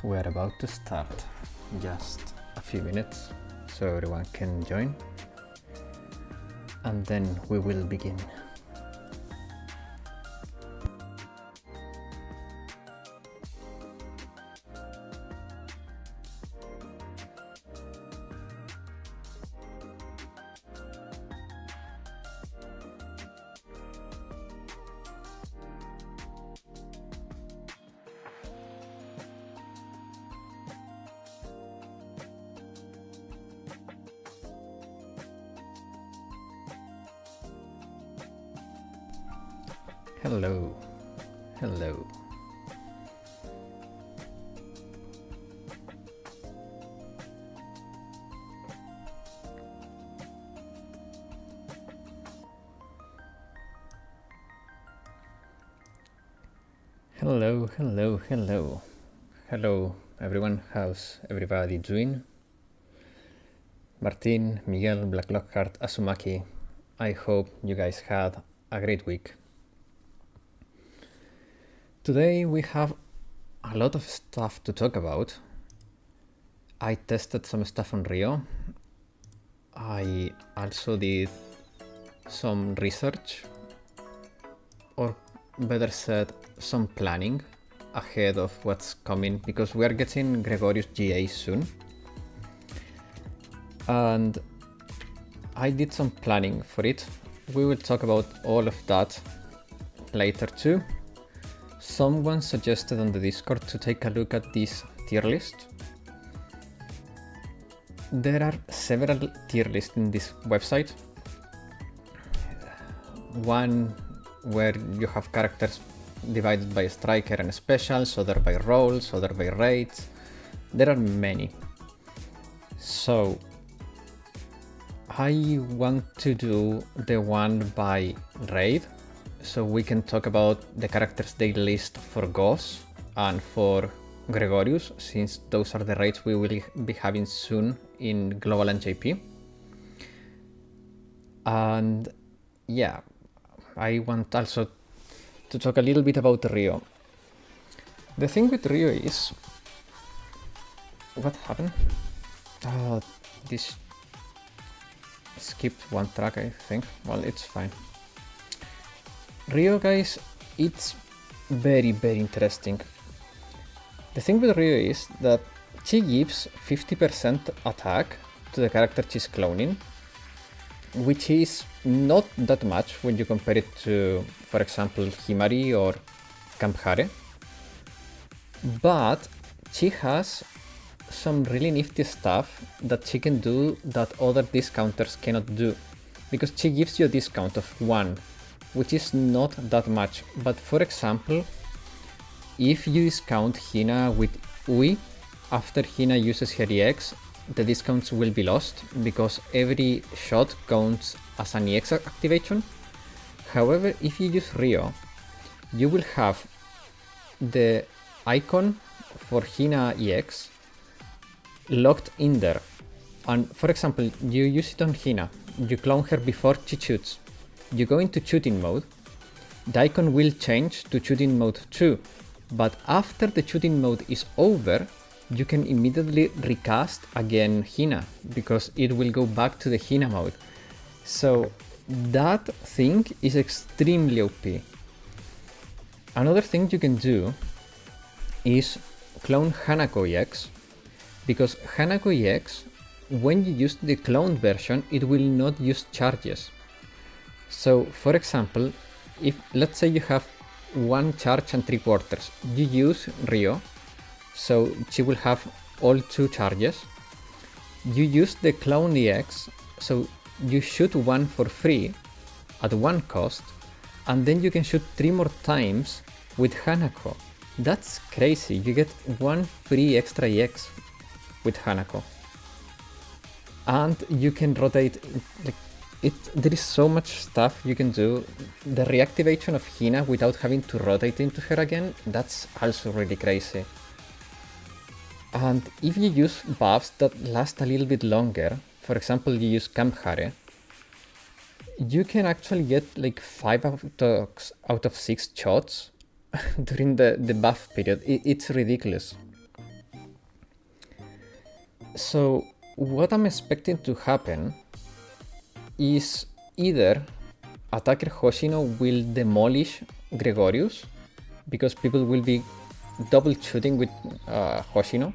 We're about to start. Just a few minutes so everyone can join, and then we will begin. Hello, hello. Hello, hello, hello. Hello, everyone. How's everybody doing? Martin, Miguel, Black Lockhart, Asumaki. I hope you guys had a great week. Today we have a lot of stuff to talk about. I tested some stuff on Rio. I also did some research, or better said, some planning ahead of what's coming, because we are getting Gregorius GA soon. And I did some planning for it. We will talk about all of that later too. Someone suggested on the Discord to take a look at this tier list. There are several tier lists in this website. One where you have characters divided by striker and specials, other by roles, other by rates. There are many. So I want to do the one by raid, so we can talk about the characters they list for Gauss and for Gregorius, since those are the raids we will be having soon in Global and JP. And yeah, I want also to talk a little bit about Rio. The thing with Rio is... what happened? Oh, this skipped one track, I think. Well, it's fine. Rio, guys, it's very, very interesting. The thing with Rio is that she gives 50% attack to the character she's cloning, which is not that much when you compare it to, for example, Himari or Kamhare. But she has some really nifty stuff that she can do that other discounters cannot do, because she gives you a discount of 1, which is not that much. But for example, if you discount Hina with Ui, after Hina uses her EX, the discounts will be lost because every shot counts as an EX activation. However, if you use Rio, you will have the icon for Hina EX locked in there. And for example, you use it on Hina, you clone her before she shoots, you go into shooting mode, the icon will change to shooting mode 2, but after the shooting mode is over, you can immediately recast again Hina, because it will go back to the Hina mode. So that thing is extremely OP. Another thing you can do is clone Hanako EX, because Hanako EX, when you use the cloned version, it will not use charges. So for example, if let's say you have 1 charge and 3/4, you use Rio, so she will have all 2 charges. You use the clone EX, so you shoot 1 for free at 1 cost, and then you can shoot 3 more times with Hanako. That's crazy, you get 1 free extra EX with Hanako. And you can rotate, like, there is so much stuff you can do. The reactivation of Hina without having to rotate into her again, that's also really crazy. And if you use buffs that last a little bit longer, for example you use Kamhare, you can actually get like 5 out of 6 shots during the buff period. It's ridiculous. So what I'm expecting to happen is either attacker Hoshino will demolish Gregorius, because people will be double shooting with Hoshino,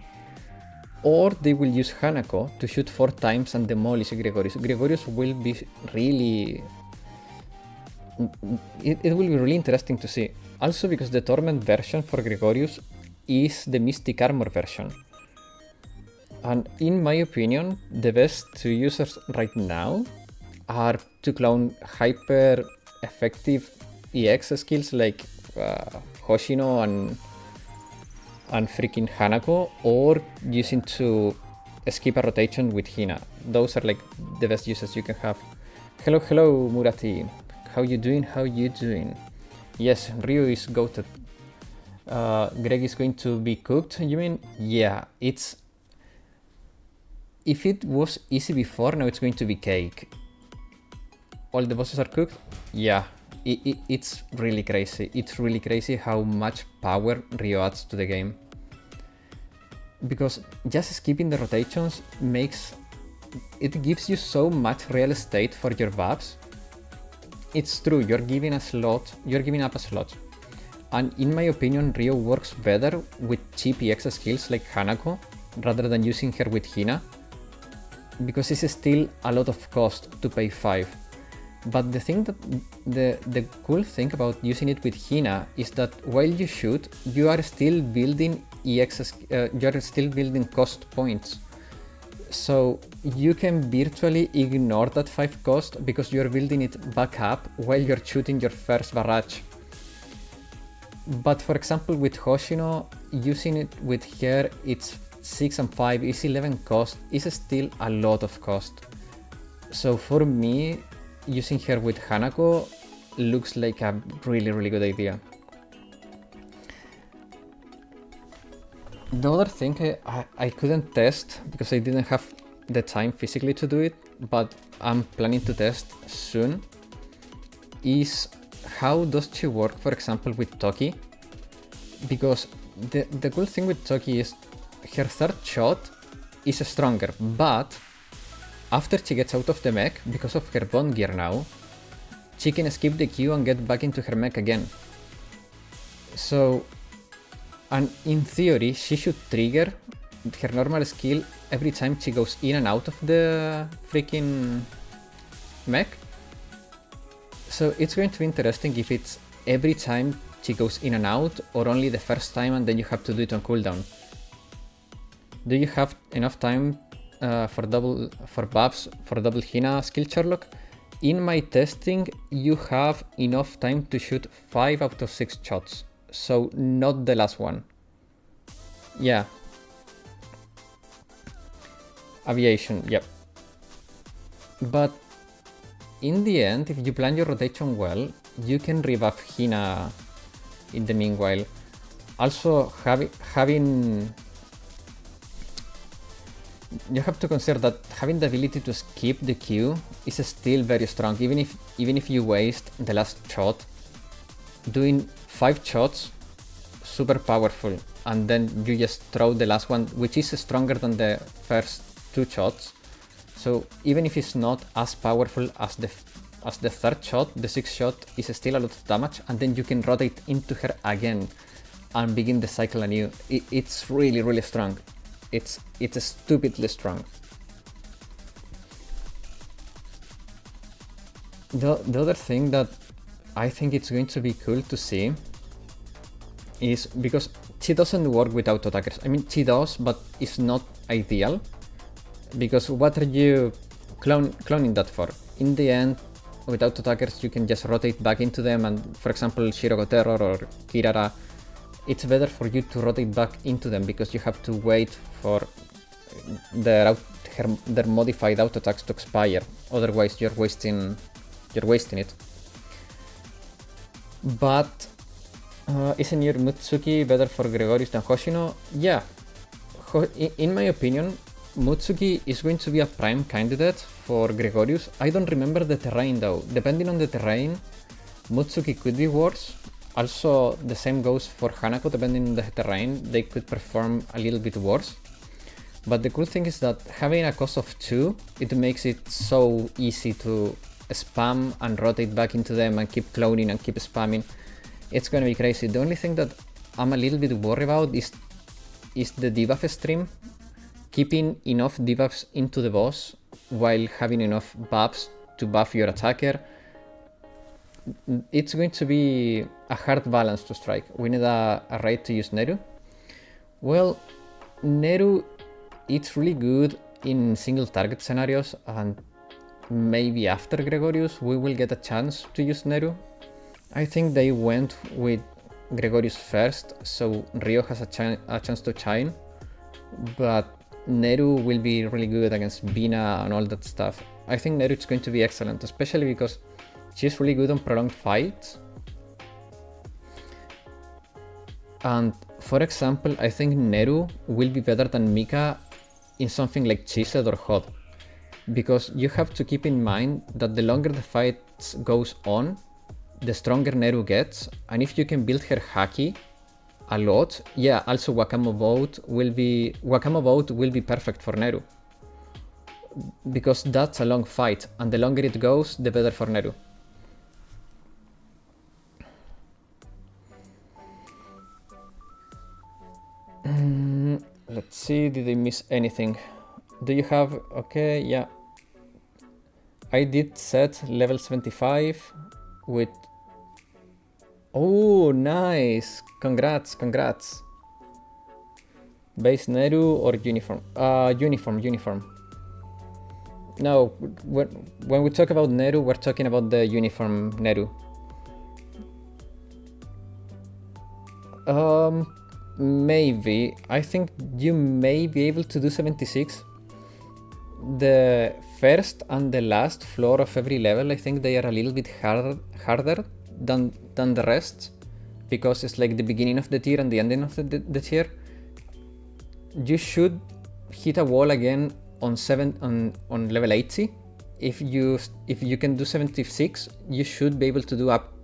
or they will use Hanako to shoot 4 times and demolish Gregorius. Gregorius will be really... It will be really interesting to see. Also because the Torment version for Gregorius is the Mystic Armor version. And in my opinion, the best two users right now are to clone hyper effective EX skills like Hoshino and freaking Hanako, or using to skip a rotation with Hina. Those are like the best uses you can have. Hello, Murati. How you doing? Yes, Ryu is goated. Greg is going to be cooked, you mean? Yeah, it's... If it was easy before, now it's going to be cake. All the bosses are cooked? Yeah, it's really crazy. It's really crazy how much power Ryo adds to the game. Because just skipping the rotations it gives you so much real estate for your buffs. It's true, you're giving up a slot. And in my opinion, Ryo works better with cheap EX skills like Hanako, rather than using her with Hina, because it's still a lot of cost to pay 5. But the thing that the cool thing about using it with Hina is that while you shoot, you are still building cost points. So you can virtually ignore that 5 cost because you're building it back up while you're shooting your first barrage. But for example with Hoshino, using it with her, it's 6 and 5 is 11 cost, is still a lot of cost. So for me, using her with Hanako looks like a really good idea. The other thing I couldn't test because I didn't have the time physically to do it, but I'm planning to test soon, is how does she work, for example, with Toki? Because the cool thing with Toki is her third shot is stronger, but after she gets out of the mech, because of her bone gear now, she can skip the Q and get back into her mech again. So, and in theory, she should trigger her normal skill every time she goes in and out of the freaking mech. So it's going to be interesting if it's every time she goes in and out, or only the first time and then you have to do it on cooldown. Do you have enough time for buffs for double Hina skill Sherlock? In my testing, you have enough time to shoot 5 out of 6 shots, so not the last one. Yeah. Aviation, yep. But in the end, if you plan your rotation well, you can rebuff Hina in the meanwhile. Also, having... You have to consider that having the ability to skip the Q is still very strong, even if you waste the last shot. Doing 5 shots, super powerful, and then you just throw the last one, which is stronger than the first 2 shots. So even if it's not as powerful as the third shot, the 6th shot is still a lot of damage, and then you can rotate into her again and begin the cycle anew. It's really strong. It's stupidly strong. The other thing that I think it's going to be cool to see is because she doesn't work with auto attackers. I mean, she does, but it's not ideal. Because what are you cloning that for? In the end, with auto attackers, you can just rotate back into them, and for example, Shirogo Terror or Kirara, it's better for you to rotate back into them because you have to wait for their modified auto attacks to expire. Otherwise, you're wasting it. But isn't your Mutsuki better for Gregorius than Hoshino? Yeah, in my opinion, Mutsuki is going to be a prime candidate for Gregorius. I don't remember the terrain though. Depending on the terrain, Mutsuki could be worse. Also, the same goes for Hanako. Depending on the terrain, they could perform a little bit worse. But the cool thing is that having a cost of 2, it makes it so easy to spam and rotate back into them and keep cloning and keep spamming. It's gonna be crazy. The only thing that I'm a little bit worried about is the debuff stream. Keeping enough debuffs into the boss while having enough buffs to buff your attacker. It's going to be a hard balance to strike. We need a raid to use Neru. Well, Neru, it's really good in single target scenarios, and maybe after Gregorius we will get a chance to use Neru. I think they went with Gregorius first, so Rio has a chance to shine, but Neru will be really good against Bina and all that stuff. I think Neru is going to be excellent, especially because she's really good on prolonged fights. And for example, I think Neru will be better than Mika in something like Chised or Hod, because you have to keep in mind that the longer the fight goes on, the stronger Neru gets, and if you can build her Haki a lot, yeah, also Wakamo Boat will be perfect for Neru, because that's a long fight, and the longer it goes, the better for Neru. Let's see, did I miss anything? Do you have... okay, yeah. I did set level 75 with... oh, nice! Congrats. Base Neru or uniform? Uniform. No, when we talk about Neru, we're talking about the uniform Neru. Maybe. I think you may be able to do 76. The first and the last floor of every level, I think they are a little bit harder than the rest, because it's like the beginning of the tier and the ending of the tier. You should hit a wall again on level 80. If you can do 76, you should be able to do up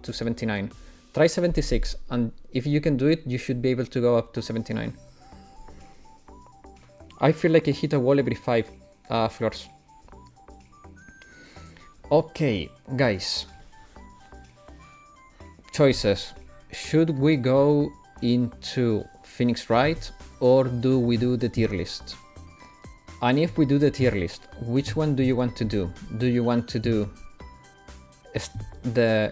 to 79. Try 76, and if you can do it, you should be able to go up to 79. I feel like I hit a wall every 5 floors. Okay, guys. Choices. Should we go into Phoenix Wright, or do we do the tier list? And if we do the tier list, which one do you want to do? Do you want to do the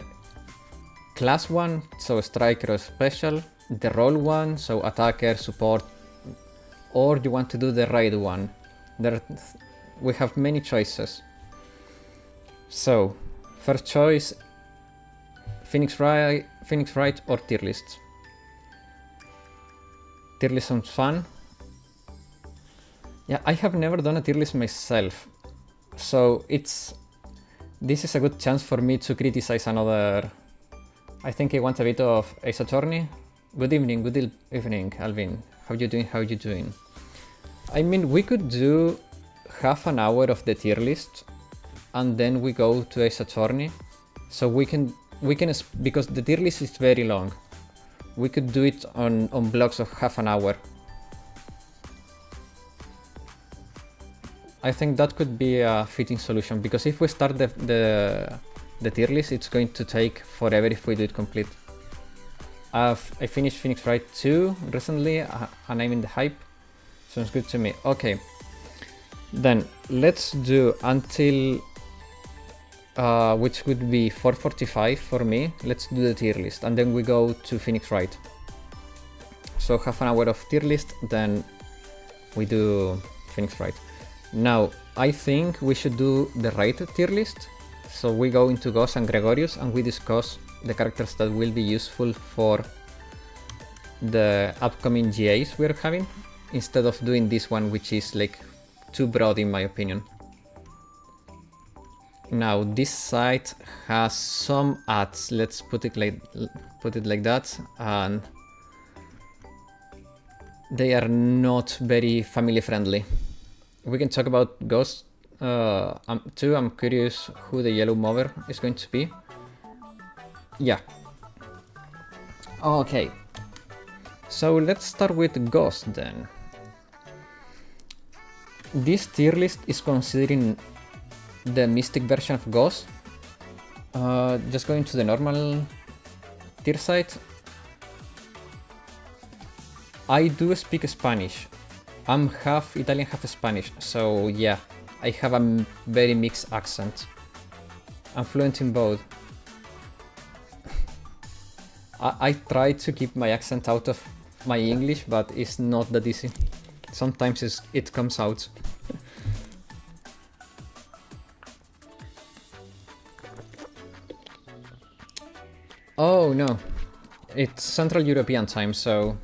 class one, so striker or special, the role one, so attacker, support, or you want to do the raid one? We have many choices. So, first choice, Phoenix Wright or tier list? Tier list sounds fun. Yeah, I have never done a tier list myself, so this is a good chance for me to criticize another. I think I want a bit of Ace Attorney. Good evening, Alvin. How you doing? I mean, we could do half an hour of the tier list, and then we go to Ace Attorney. So we can because the tier list is very long. We could do it on blocks of half an hour. I think that could be a fitting solution, because if we start the tier list, it's going to take forever if we do it complete. I finished Phoenix Wright 2 recently, and I'm in the hype. Sounds good to me. Okay, then let's do until which would be 4:45 for me. Let's do the tier list, and then we go to Phoenix Wright. So half an hour of tier list, then we do Phoenix Wright. Now I think we should do the raid tier list. So we go into Ghost and Gregorius, and we discuss the characters that will be useful for the upcoming GAs we're having, instead of doing this one, which is like too broad in my opinion. Now this site has some ads, let's put it like that, and they are not very family friendly. We can talk about Ghost too. I'm curious who the yellow mover is going to be. Yeah. Okay. So let's start with Ghost then. This tier list is considering the Mystic version of Ghost. Just going to the normal tier site. I do speak Spanish. I'm half Italian, half Spanish, so yeah, I have a very mixed accent. I'm fluent in both. I try to keep my accent out of my English, but it's not that easy. Sometimes it comes out. Oh no, it's Central European time, so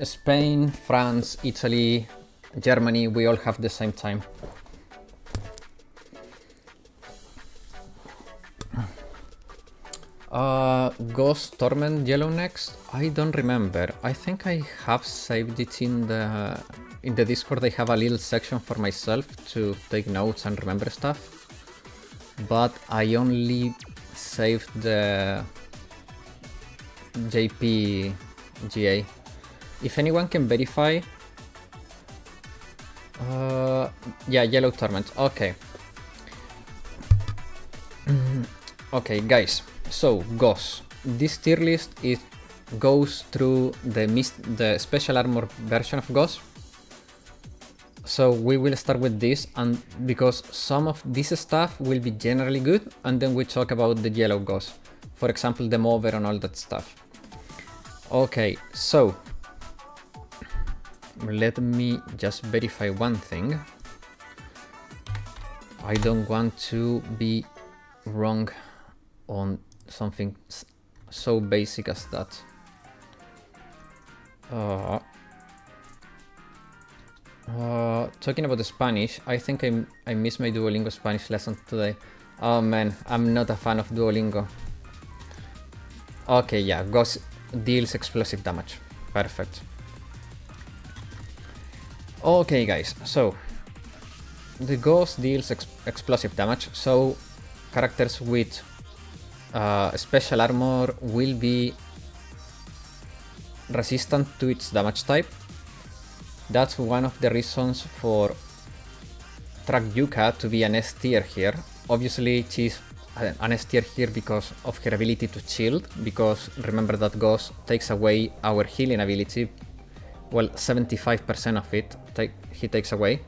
Spain, France, Italy, Germany, we all have the same time. Ghost Torment Yellow next? I don't remember. I think I have saved it in the Discord. I have a little section for myself to take notes and remember stuff. But I only saved the JP GA. If anyone can verify... yeah, Yellow Torment. Okay. Okay, guys. So, Ghost. This tier list goes through the special armor version of Ghost. So we will start with this, and because some of this stuff will be generally good, and then we talk about the yellow Ghost. For example, the mover and all that stuff. Okay, so let me just verify one thing. I don't want to be wrong on something so basic as that. Talking about the Spanish, I think I missed my Duolingo Spanish lesson today. Oh man, I'm not a fan of Duolingo. Okay, yeah, Ghost deals explosive damage. Perfect. Okay guys, so the Ghost deals explosive damage, so characters with special armor will be resistant to its damage type. That's one of the reasons for Track Yuka to be an S tier here. Obviously she's an S tier here because of her ability to shield, because remember that Ghost takes away our healing ability. Well, 75% of it he takes away.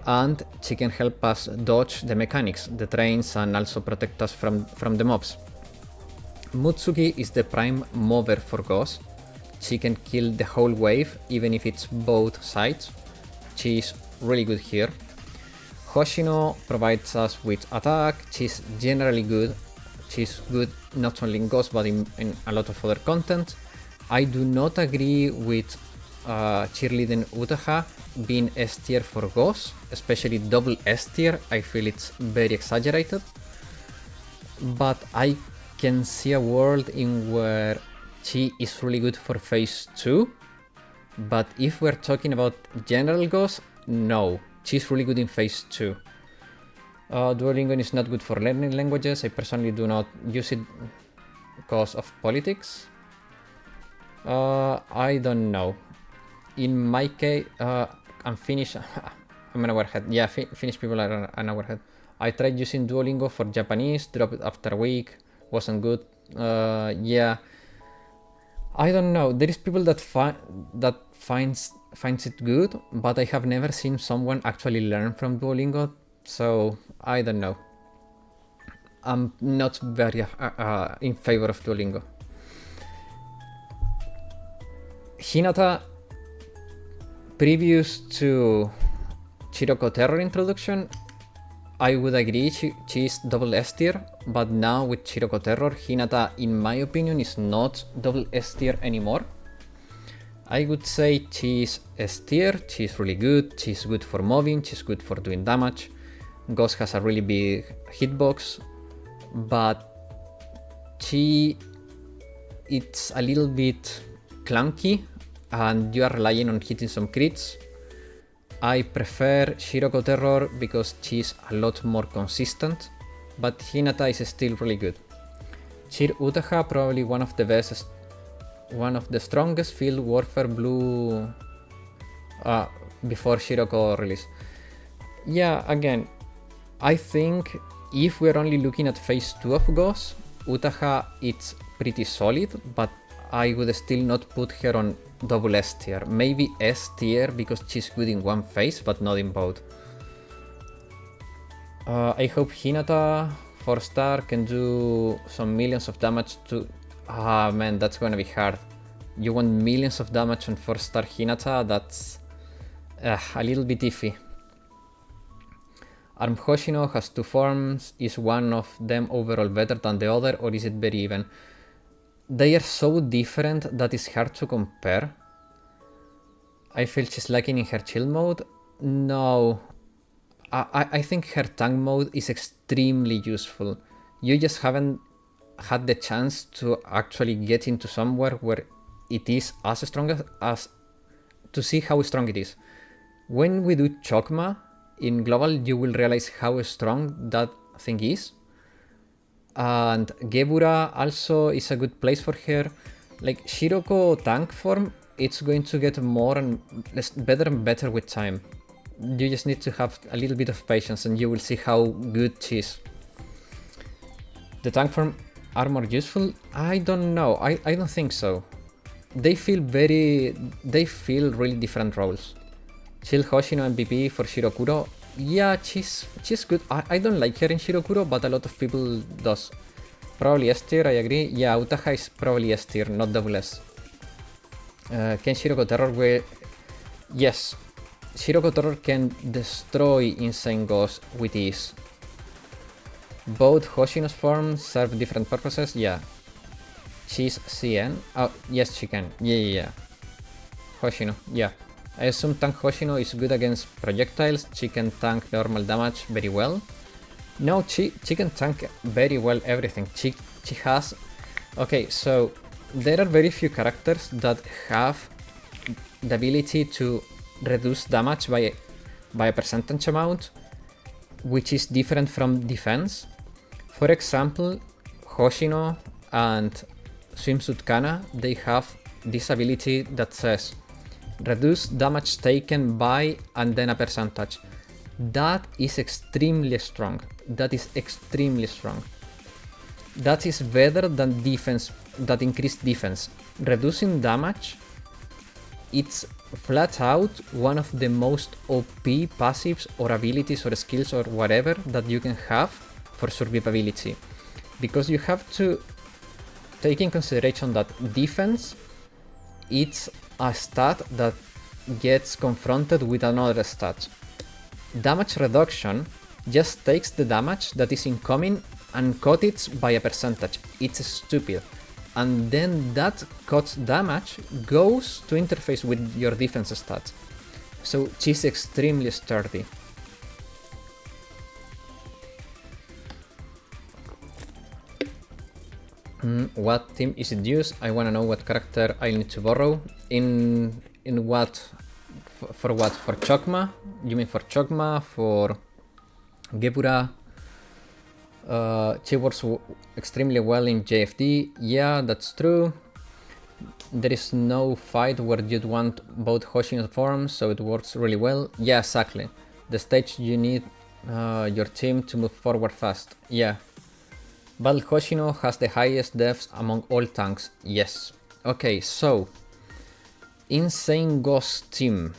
And she can help us dodge the mechanics, the trains, and also protect us from the mobs. Mutsuki is the prime mover for Ghost. She can kill the whole wave, even if it's both sides. She's really good here. Hoshino provides us with attack. She's generally good. She's good not only in Ghost, but in a lot of other content. I do not agree with cheerleading Utaha being S tier for Ghost, especially double S tier. I feel it's very exaggerated. But I can see a world in where she is really good for phase 2, but if we're talking about general Ghost, no, she's really good in phase 2. Duolingo is not good for learning languages. I personally do not use it because of politics. I don't know. In my case, I'm Finnish. I'm an hourhead. Yeah, Finnish people are an hourhead. I tried using Duolingo for Japanese, dropped it after a week, wasn't good. Yeah. I don't know. There is people that finds it good, but I have never seen someone actually learn from Duolingo, so I don't know. I'm not very in favor of Duolingo. Hinata, previous to Chiroko Terror introduction, I would agree she's double S tier, but now with Chiroko Terror, Hinata, in my opinion, is not double S tier anymore. I would say she's S tier, she's really good, she's good for moving, she's good for doing damage. Ghost has a really big hitbox, but it's a little bit clunky and you are relying on hitting some crits. I prefer Chiroko Terror because she's a lot more consistent, but Hinata is still really good. Chir Utaha, probably one of the strongest field warfare blue before Shiroko release. Yeah, again, I think if we're only looking at phase 2 of Ghost, Utaha it's pretty solid, but I would still not put her on double S tier. Maybe S tier because she's good in one phase, but not in both. I hope Hinata 4-star can do some millions of damage to... Ah man, that's gonna be hard. You want millions of damage on 4-star Hinata? That's a little bit iffy. Arm Hoshino has 2 forms. Is one of them overall better than the other, or is it very even? They are so different that it's hard to compare. I feel she's lacking in her chill mode. No. I think her tank mode is extremely useful. You just haven't had the chance to actually get into somewhere where it is as strong as to see how strong it is. When we do Chokma in global, you will realize how strong that thing is. And Gebura also is a good place for her. Like Shiroko tank form, it's going to get more and better and better with time. You just need to have a little bit of patience and you will see how good she is. The tank form are more useful? I don't know. I don't think so. They feel really different roles. Chill Hoshino MVP for Shirokuro. Yeah, she's good. I don't like her in Shirokuro, but a lot of people does. Probably S tier, I agree. Yeah, Utaha is probably S tier, not double S. Can Shiroko Terror wear... Yes. Shiroko Terror can destroy Insane Ghost with ease. Both Hoshino's forms serve different purposes. Yeah. She's CN. Oh, yes, she can. Yeah. Hoshino, yeah. I assume tank Hoshino is good against projectiles. She can tank normal damage very well. No, she can tank very well everything. She has... Okay, so there are very few characters that have the ability to reduce damage by a percentage amount, which is different from defense. For example, Hoshino and Swimsuit Kana, they have this ability that says reduce damage taken by and then a percentage. That is extremely strong. That is better than defense, that increased defense. Reducing damage, it's flat out one of the most OP passives or abilities or skills or whatever that you can have for survivability. Because you have to take in consideration that defense, it's a stat that gets confronted with another stat. Damage reduction just takes the damage that is incoming and cut it by a percentage. It's stupid. And then that cut damage goes to interface with your defense stats. So she's extremely sturdy. What team is it used? I wanna know what character I need to borrow. In what? For what? For Chokma? You mean for Chokma? For Gebura? She works extremely well in JFD. Yeah, that's true. There is no fight where you'd want both Hoshino forms, so it works really well. Yeah, exactly. The stage you need your team to move forward fast. Yeah. Battle Hoshino has the highest deaths among all tanks. Yes. Okay, so Insane Ghost team.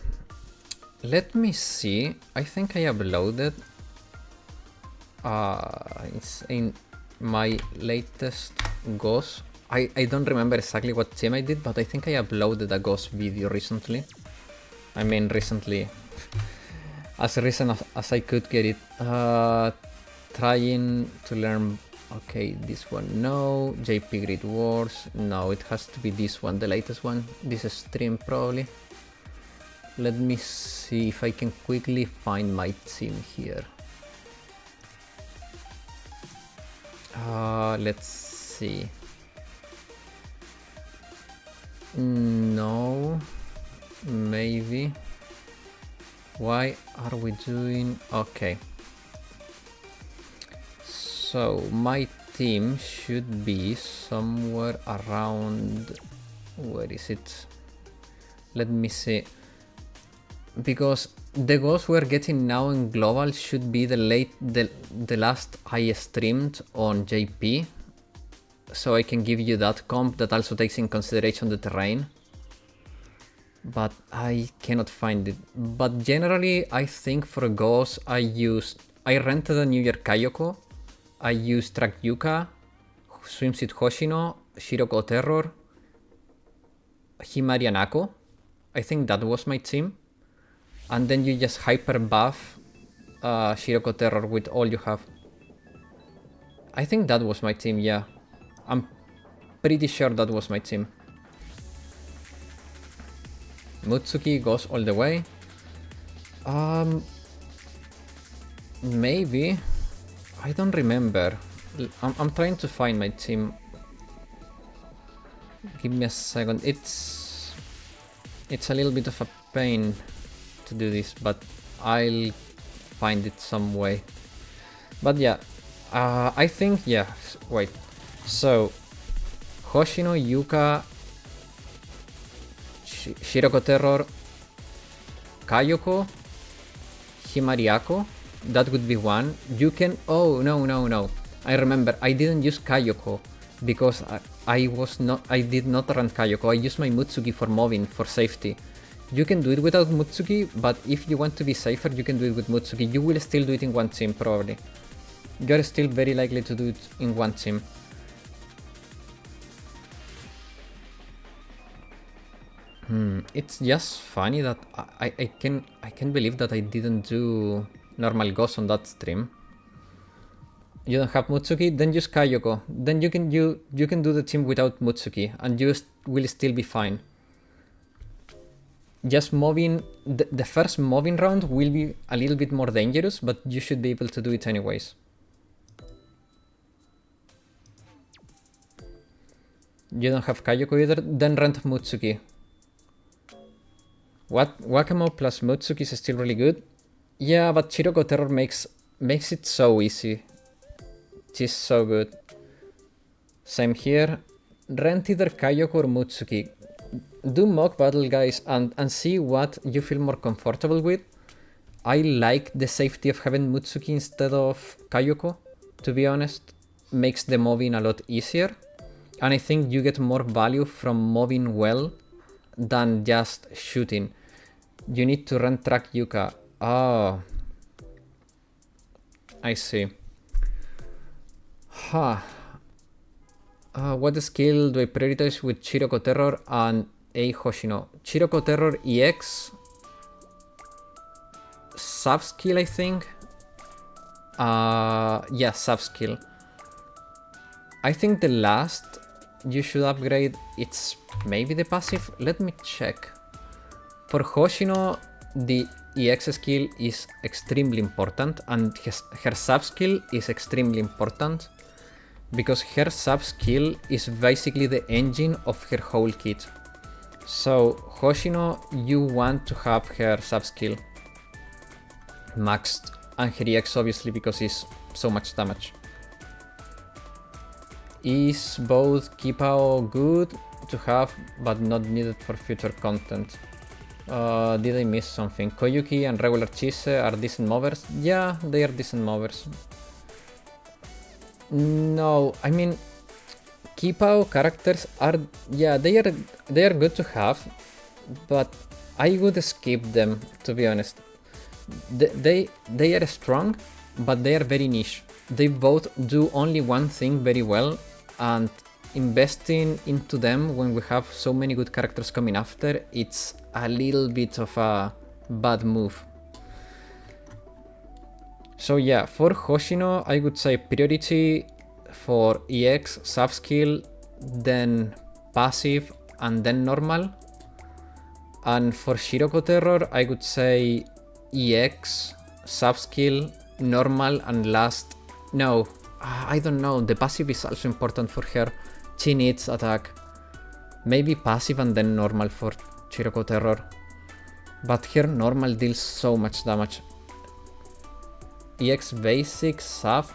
Let me see. I think I uploaded in my latest Ghost. I don't remember exactly what team I did, but I think I uploaded a Ghost video recently. I mean recently, as recent as I could get it. Trying to learn. Okay, this one no. JP Grid Wars, no, it has to be this one, the latest one. This stream probably. Let me see if I can quickly find my team here. Let's see. No, maybe. Why are we doing? Okay. So my team should be somewhere around, where is it? Let me see. because the goals we're getting now in global should be the last I streamed on JP, so I can give you that comp that also takes in consideration the terrain, but I cannot find it. But generally, I think for goals I rented a New Year Kayoko, I used Track Yuka, Swimsuit Hoshino, Shiroko Terror, Himari and Ako. I think that was my team. And then you just hyper buff Shiroko Terror with all you have. I think that was my team, yeah. I'm pretty sure that was my team. Mutsuki goes all the way. Maybe. I don't remember. I'm trying to find my team. Give me a second. It's a little bit of a pain to do this, but I'll find it some way. But yeah, I think, yeah, wait. So, Hoshino, Yuka, Shiroko Terror, Kayoko, Himariako, that would be one. You can, oh, no. I remember, I didn't use Kayoko because I did not run Kayoko. I used my Mutsuki for moving, for safety. You can do it without Mutsuki, but if you want to be safer, you can do it with Mutsuki. You will still do it in one team, probably. You're still very likely to do it in one team. It's just funny that I can believe that I didn't do normal ghosts on that stream. You don't have Mutsuki, then use Kayoko. Then you can do the team without Mutsuki, and you will still be fine. Just moving, the first moving round will be a little bit more dangerous, but you should be able to do it anyways. You don't have Kayoko either, then rent Mutsuki. Wakamo plus Mutsuki is still really good. Yeah, but Shiroko Terror makes it so easy. She's so good. Same here. Rent either Kayoko or Mutsuki. Do mock battle, guys, and see what you feel more comfortable with. I like the safety of having Mutsuki instead of Kayoko, to be honest. Makes the moving a lot easier. And I think you get more value from moving well than just shooting. You need to run Track Yuka. Oh. I see. Huh. What skill do I prioritize with Shiroko Terror and A Hoshino? Shiroko Terror EX. Sub skill, I think. Yeah, sub skill. I think the last you should upgrade, it's maybe the passive. Let me check. For Hoshino, the EX skill is extremely important, and her sub skill is extremely important because her sub skill is basically the engine of her whole kit. So Hoshino, you want to have her sub skill maxed, and her EX obviously because it's so much damage. Is both Kipao good to have but not needed for future content? Did I miss something? Koyuki and regular Chise are decent movers? Yeah, they are decent movers. No, I mean, Kipao characters are, yeah, they are good to have, but I would skip them, to be honest. They are strong, but they are very niche. They both do only one thing very well, and investing into them when we have so many good characters coming after, it's a little bit of a bad move. So yeah, for Hoshino, I would say priority for EX, sub skill, then passive, and then normal. And for Shiroko Terror, I would say EX, sub skill, normal, and last. No, I don't know. The passive is also important for her. She needs attack. Maybe passive and then normal for Shiroko Terror. But her normal deals so much damage. EX basic, sub.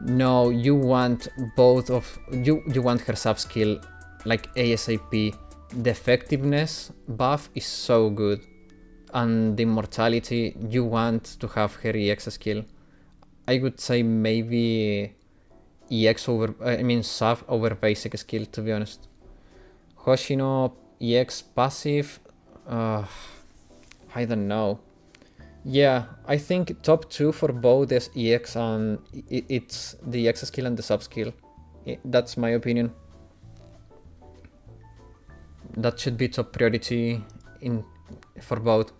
No, you want both of you want her sub skill like ASAP. The effectiveness buff is so good. and the immortality, you want to have her EX skill. I would say maybe EX over, sub over basic skill, to be honest. Hoshino EX passive, I don't know. Yeah, I think top 2 for both is EX and it's the EX skill and the sub skill. That's my opinion. That should be top priority for both.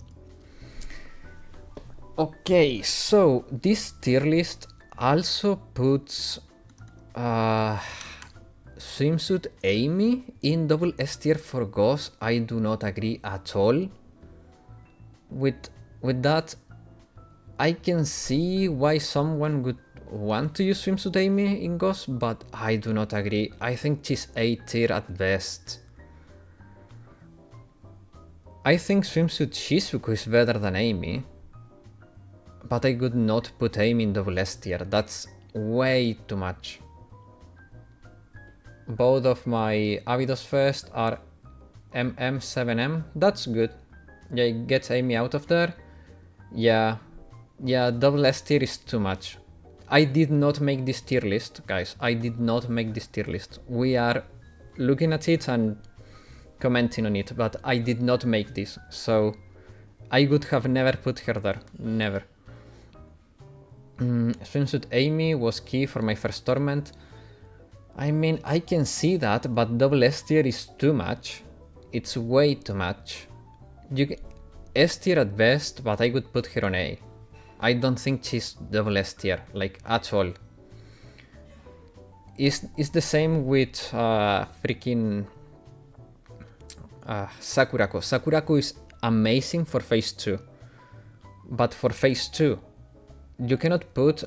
Okay, so this tier list also puts Swimsuit Amy in double S tier for Ghost. I do not agree at all with that. I can see why someone would want to use Swimsuit Amy in Ghost, but I do not agree. I think she's A tier at best. I think Swimsuit Shizuku is better than Amy, but I would not put Amy in double S tier. That's way too much. Both of my Abydos first are MM7M. That's good. Yeah, get Amy out of there. Yeah, double S tier is too much. I did not make this tier list, guys. I did not make this tier list. We are looking at it and commenting on it, but I did not make this, so I would have never put her there. Never. Swimsuit Amy was key for my first Torment. I mean, I can see that, but double S tier is too much. It's way too much. S tier at best, but I would put her on A. I don't think she's double S tier, like, at all. It's the same with freaking Sakurako. Sakurako is amazing for phase 2, but for phase 2, you cannot put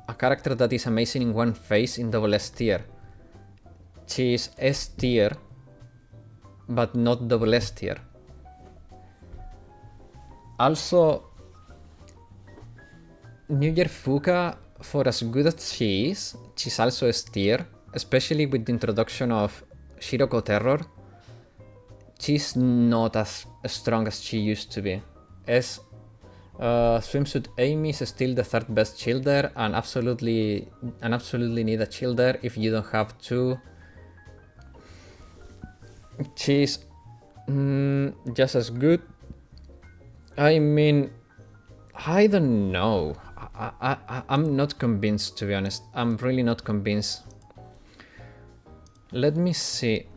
a character that is amazing in one phase in double S tier. She is S tier, but not double S tier. Also, New Year Fuka, for as good as she is, she's also S tier, especially with the introduction of Shiroko Terror. She's not as strong as she used to be. Swimsuit Amy is still the third best shielder, and absolutely need a shielder if you don't have two. She's just as good. I mean, I don't know. I'm not convinced, to be honest. I'm really not convinced. Let me see.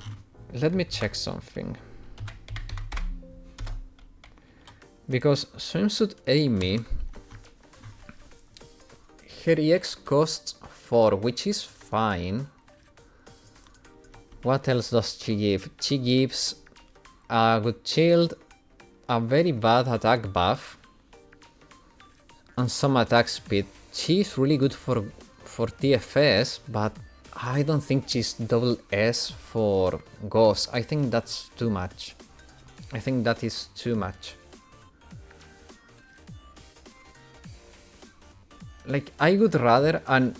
Let me check something. Because Swimsuit Amy, her EX costs 4, which is fine. What else does she give? She gives a good shield, a very bad attack buff, and some attack speed. She's really good for TFS, but I don't think she's double S for Ghost. I think that's too much. I think that is too much. Like, I would rather, and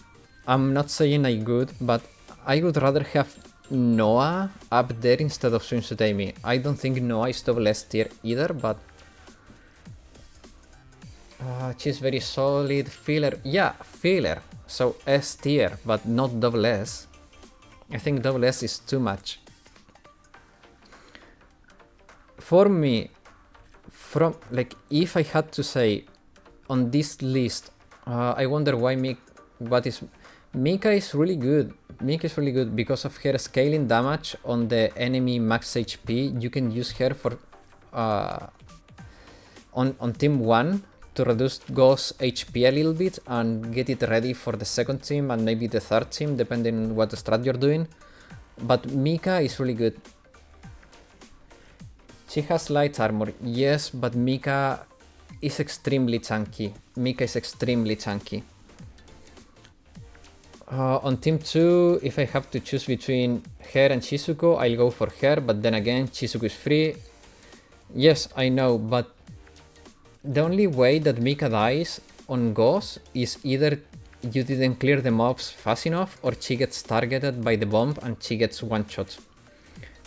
I'm not saying I would, but I would rather have Noah up there instead of Swimsuit Amy. I don't think Noah is double S tier either, but she's very solid. Filler, yeah, filler. So S tier, but not double S. I think double S is too much. For me, if I had to say on this list, I wonder why Mika is really good. Mika is really good because of her scaling damage on the enemy max HP. You can use her for on team 1 to reduce Ghost HP a little bit and get it ready for the second team and maybe the third team, depending on what strat you're doing. But Mika is really good. She has light armor, yes, but Mika is extremely chunky. Mika is extremely chunky. On team 2, if I have to choose between her and Shizuko, I'll go for her, but then again, Shizuko is free. Yes, I know, but the only way that Mika dies on Ghost is either you didn't clear the mobs fast enough, or she gets targeted by the bomb and she gets one shot.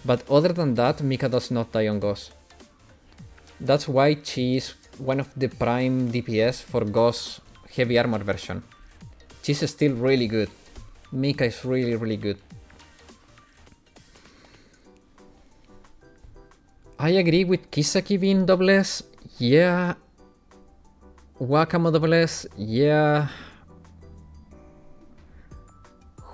But other than that, Mika does not die on Ghost. That's why she is one of the prime DPS for Ghost heavy armor version. She's still really good. Mika is really good. I agree with Kisaki being double S. Yeah. Wakamo double S. Yeah.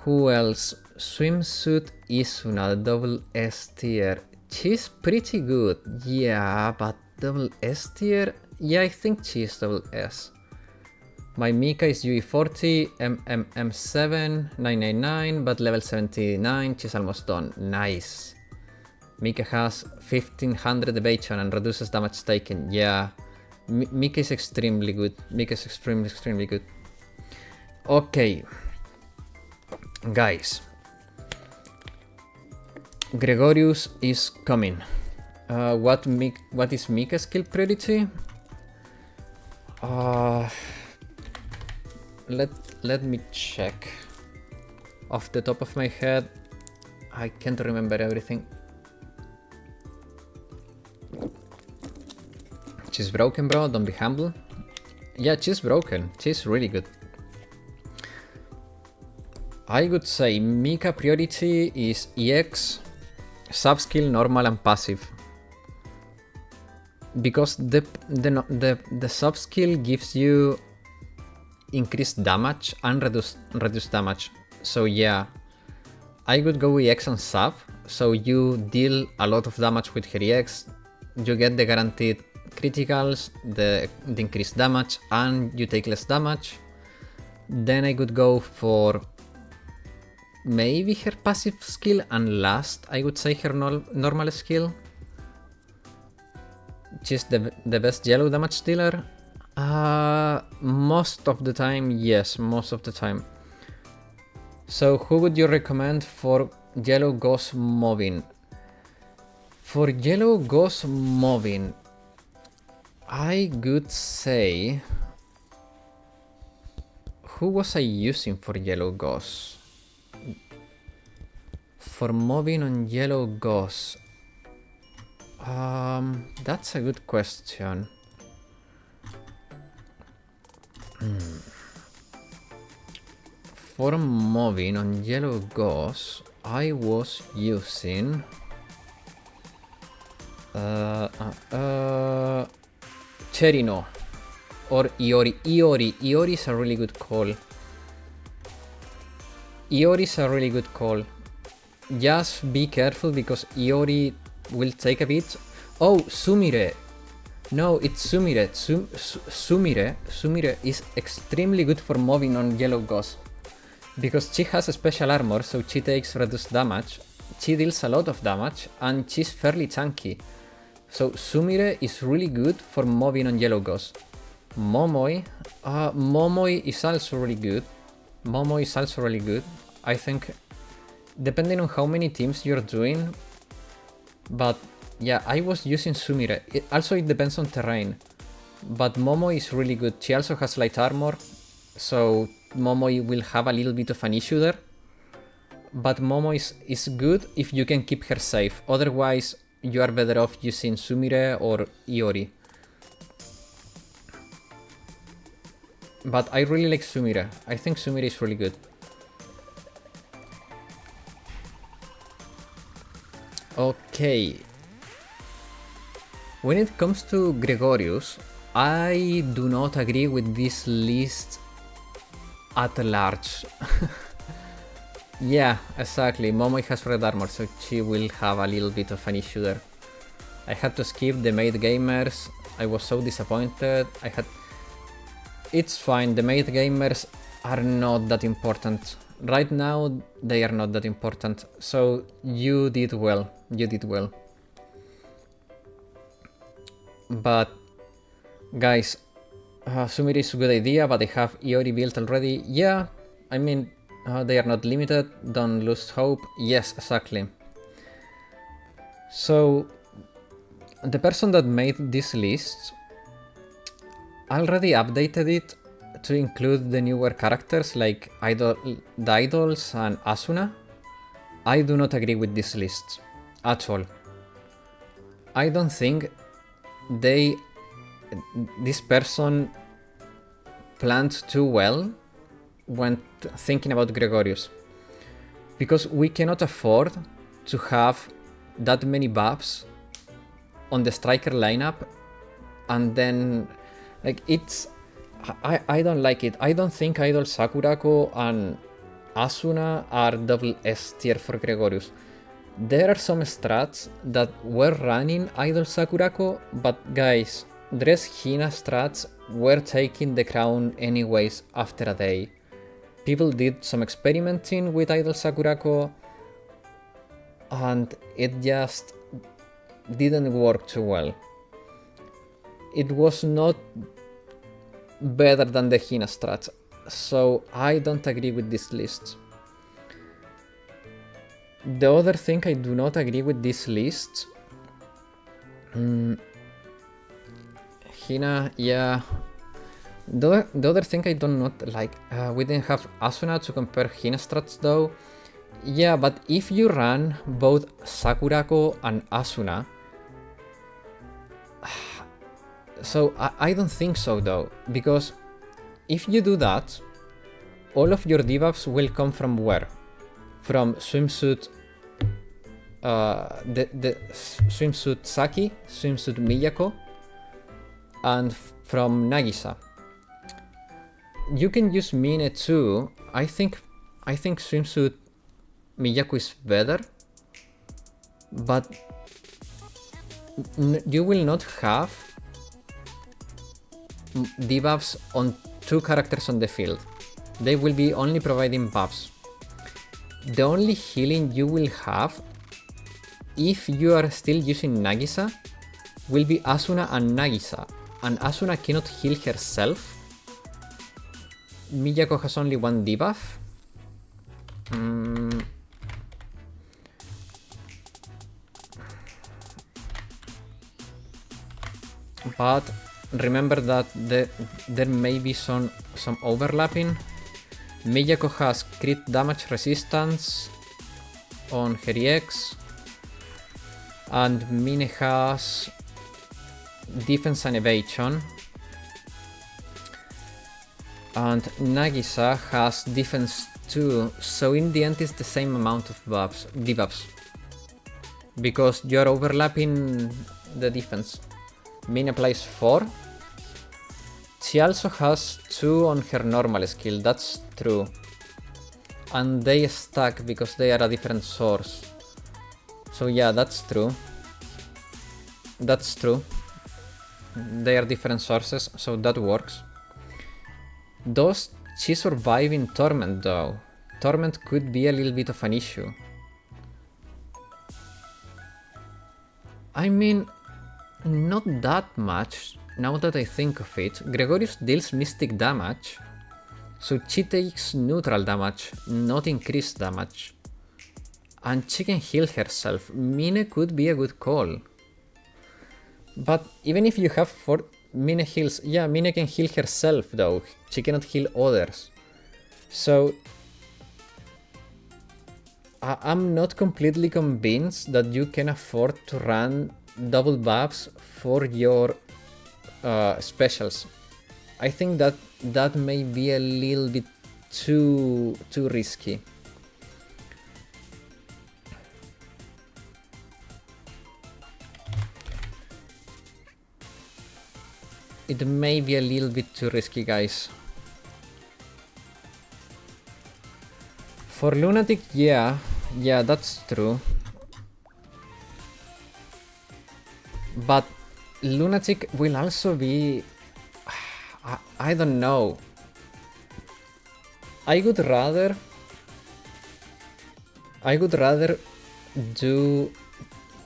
Who else? Swimsuit Isuna double S tier. She's pretty good. Yeah, but double S tier? Yeah, I think she's double S. My Mika is UE40, MMM7, 999, but level 79, she's almost done. Nice. Mika has 1500 evasion and reduces damage taken. Yeah, Mika is extremely good. Mika is extremely good. Okay, guys. Gregorius is coming. What is Mika's skill priority? Let me check. Off the top of my head, I can't remember everything. She's broken, bro. Don't be humble. Yeah, she's broken. She's really good. I would say Mika priority is EX, subskill, normal, and passive. Because the subskill gives you increased damage and reduced damage. So yeah, I would go EX and sub. So you deal a lot of damage with her EX. You get the guaranteed criticals, the increased damage, and you take less damage. Then I could go for maybe her passive skill, and last I would say her normal skill. She's the best yellow damage dealer. Most of the time, yes, most of the time. So who would you recommend for yellow ghost moving? For yellow ghost moving, I would say, who was I using for yellow ghost? For moving on yellow ghost, that's a good question. For moving on yellow ghost, I was using Cherino or Iori. Iori is a really good call. Iori is a really good call. Just be careful because Iori will take a bit. Oh, Sumire. No, it's Sumire. Sumire is extremely good for moving on yellow ghost. Because she has a special armor, so she takes reduced damage. She deals a lot of damage, and she's fairly tanky. So Sumire is really good for moving on yellow ghost. Momoi. Momoi is also really good. Momoi is also really good. I think, depending on how many teams you're doing. But yeah, I was using Sumire. It depends on terrain. But Momoi is really good. She also has light armor, so Momoi will have a little bit of an issue there. But Momoi is good if you can keep her safe. Otherwise, you are better off using Sumire or Iori. But I really like Sumire. I think Sumire is really good. Okay. When it comes to Gregorius, I do not agree with this list at large. Yeah, exactly. Momoi has red armor, so she will have a little bit of an issue there. I had to skip the Maid Gamers. I was so disappointed. It's fine, the Maid Gamers are not that important. Right now, they are not that important. So you did well. You did well. But guys, Sumire is a good idea, but I have Iori built already. Yeah, I mean, they are not limited. Don't lose hope. Yes, exactly. So the person that made this list already updated it to include the newer characters like the idols and Asuna. I do not agree with this list at all. I don't think this person planned too well when thinking about Gregorius, because we cannot afford to have that many buffs on the striker lineup, and then like I don't like it. I don't think Idol Sakurako and Asuna are double S tier for Gregorius. There are some strats that were running Idol Sakurako, but guys, Dress Hina strats were taking the crown anyways after a day. People did some experimenting with Idol Sakurako, and it just didn't work too well. It was not better than the Hina strats, so I don't agree with this list. The other thing I do not agree with this list, Hina, yeah. The other thing I do not like, we didn't have Asuna to compare Hina strats though. Yeah, but if you run both Sakurako and Asuna, so I don't think so though, because if you do that, all of your debuffs will come from where? From swimsuit, the swimsuit Saki, swimsuit Miyako, and from Nagisa. You can use Mine too. I think swimsuit Miyako is better, but you will not have debuffs on two characters on the field. They will be only providing buffs. The only healing you will have, if you are still using Nagisa, will be Asuna and Nagisa, and Asuna cannot heal herself. Miyako has only one debuff. But remember that there may be some overlapping. Miyako has crit damage resistance on her EX, and Mine has defense and evasion, and Nagisa has defense too, so in the end it's the same amount of debuffs, because you are overlapping the defense. Mine applies 4. She also has 2 on her normal skill, that's true. And they stack because they are a different source. So yeah, that's true. That's true. They are different sources, so that works. Does she survive in Torment though? Torment could be a little bit of an issue. I mean, not that much, now that I think of it. Gregorius deals mystic damage, so she takes neutral damage, not increased damage. And she can heal herself. Mine could be a good call. But even if you have 4 Mine heals, yeah, Mine can heal herself though, she cannot heal others. So I'm not completely convinced that you can afford to run double buffs for your specials. I think that may be a little bit too risky. It may be a little bit too risky, guys. For Lunatic, yeah, that's true. But Lunatic will also be... I don't know. I would rather do...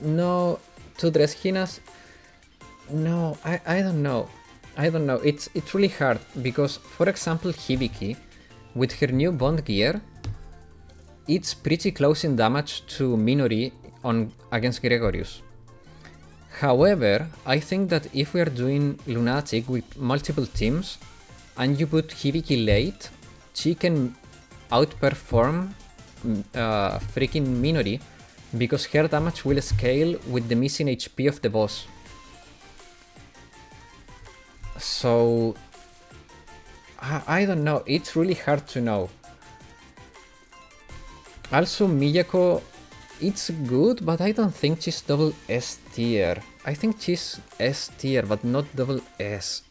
No, 2 Dress Hinas? No, I don't know. It's really hard, because, for example, Hibiki, with her new Bond gear, it's pretty close in damage to Minori against Gregorius. However, I think that if we are doing Lunatic with multiple teams, and you put Hibiki late, she can outperform freaking Minori, because her damage will scale with the missing HP of the boss. So I don't know, it's really hard to know. Also, Miyako, it's good, but I don't think she's double S tier. I think she's S tier, but not double S.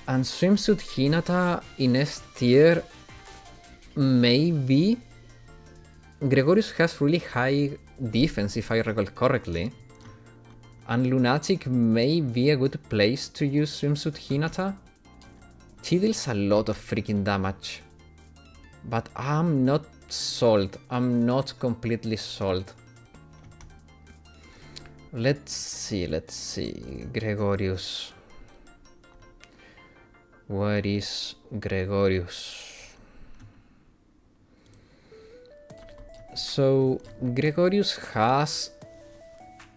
And Swimsuit Hinata in S tier, maybe. Gregorius has really high defense, if I recall correctly. And Lunatic may be a good place to use Swimsuit Hinata. She deals a lot of freaking damage. But I'm not sold. I'm not completely sold. Let's see. Gregorius. Where is Gregorius? So Gregorius has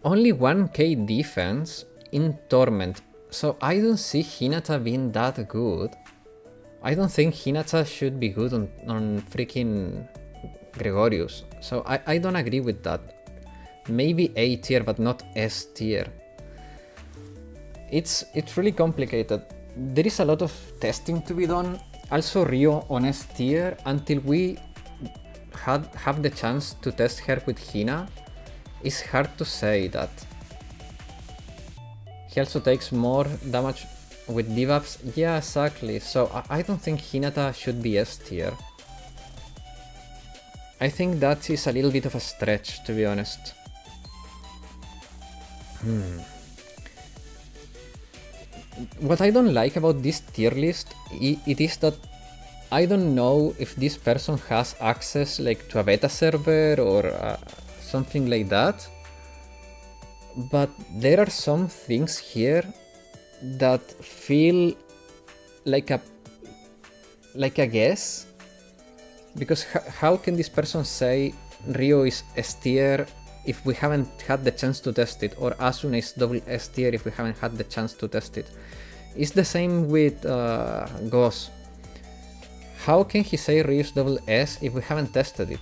only 1k defense in Torment, so I don't see Hinata being that good. I don't think Hinata should be good on freaking Gregorius, so I don't agree with that. Maybe A tier, but not S tier. It's really complicated. There is a lot of testing to be done. Also Rio on S tier, until we have the chance to test her with Hina, it's hard to say that. He also takes more damage with debuffs. Yeah, exactly. So I don't think Hinata should be S tier. I think that is a little bit of a stretch, to be honest. What I don't like about this tier list, it is that I don't know if this person has access like to a beta server or something like that, but there are some things here that feel like a guess, because how can this person say Rio is S tier if we haven't had the chance to test it, or Asuna is double S tier if we haven't had the chance to test it? It's the same with Ghost. How can he say Rio is double S if we haven't tested it?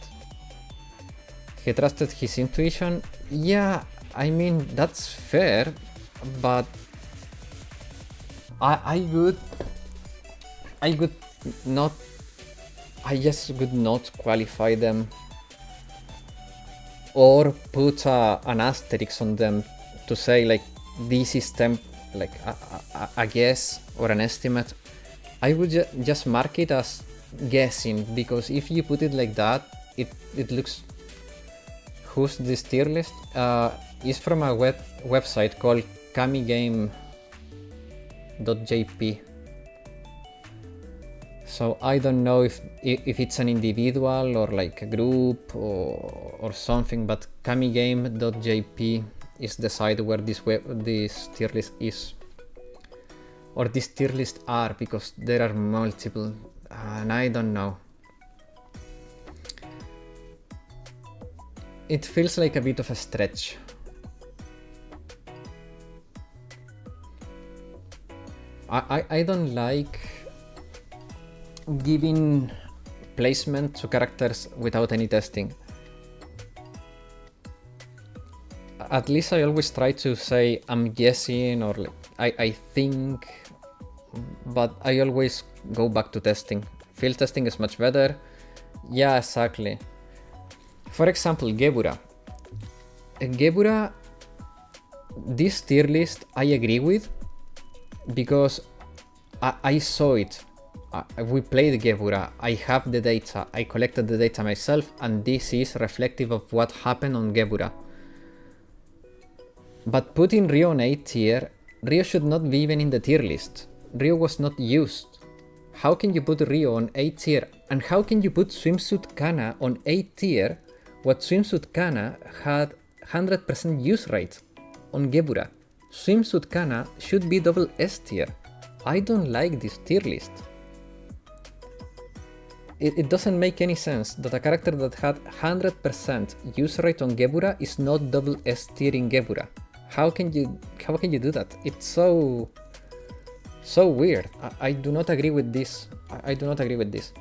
He trusted his intuition? Yeah, I mean, that's fair, but I just would not qualify them or put an asterisk on them to say like this is like a guess or an estimate. I would just mark it as guessing, because if you put it like that, it looks... Who's this tier list? It's from a website called kamigame.jp. So I don't know if it's an individual or like a group or something, but kamigame.jp is the site where this tier list is. Or this tier list are, because there are multiple, and I don't know. It feels like a bit of a stretch. I don't like giving placement to characters without any testing. At least I always try to say I'm guessing or like, I think, but I always go back to testing. Field testing is much better. Yeah, exactly. For example, Gebura. Gebura, this tier list I agree with, because I saw it. We played Gebura, I have the data, I collected the data myself, and this is reflective of what happened on Gebura. But putting Rio on A tier, Rio should not be even in the tier list. Rio was not used. How can you put Rio on A tier? And how can you put Swimsuit Kana on A tier? What Swimsuit Kana had 100% use rate on Gebura. Swimsuit Kana should be double S tier. I don't like this tier list. It doesn't make any sense that a character that had 100% use rate on Gebura is not double S tier in Gebura. How can you do that? It's so weird. I do not agree with this. I do not agree with this.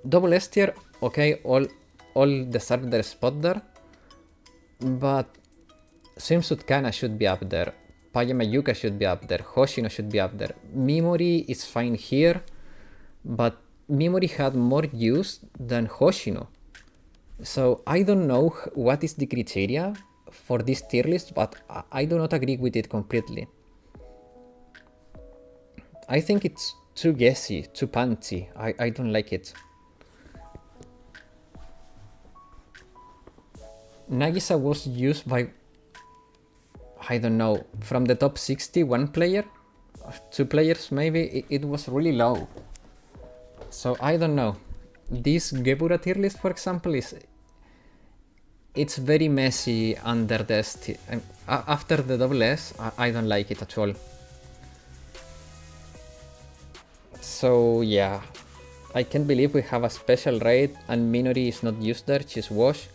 Double S tier, okay, all deserve their spot there, but Swimsuit Kana should be up there. Payama Yuka should be up there, Hoshino should be up there. Mimori is fine here, but Mimori had more use than Hoshino. So I don't know what is the criteria for this tier list, but I do not agree with it completely. I think it's too guessy, too panty. I don't like it. Nagisa was used by, I don't know, from the top 60, one player, 2 players maybe, it was really low. So I don't know. This Gebura tier list, for example, it's very messy under the after the double S, I don't like it at all. So yeah, I can't believe we have a special raid and Minori is not used there, she's wash.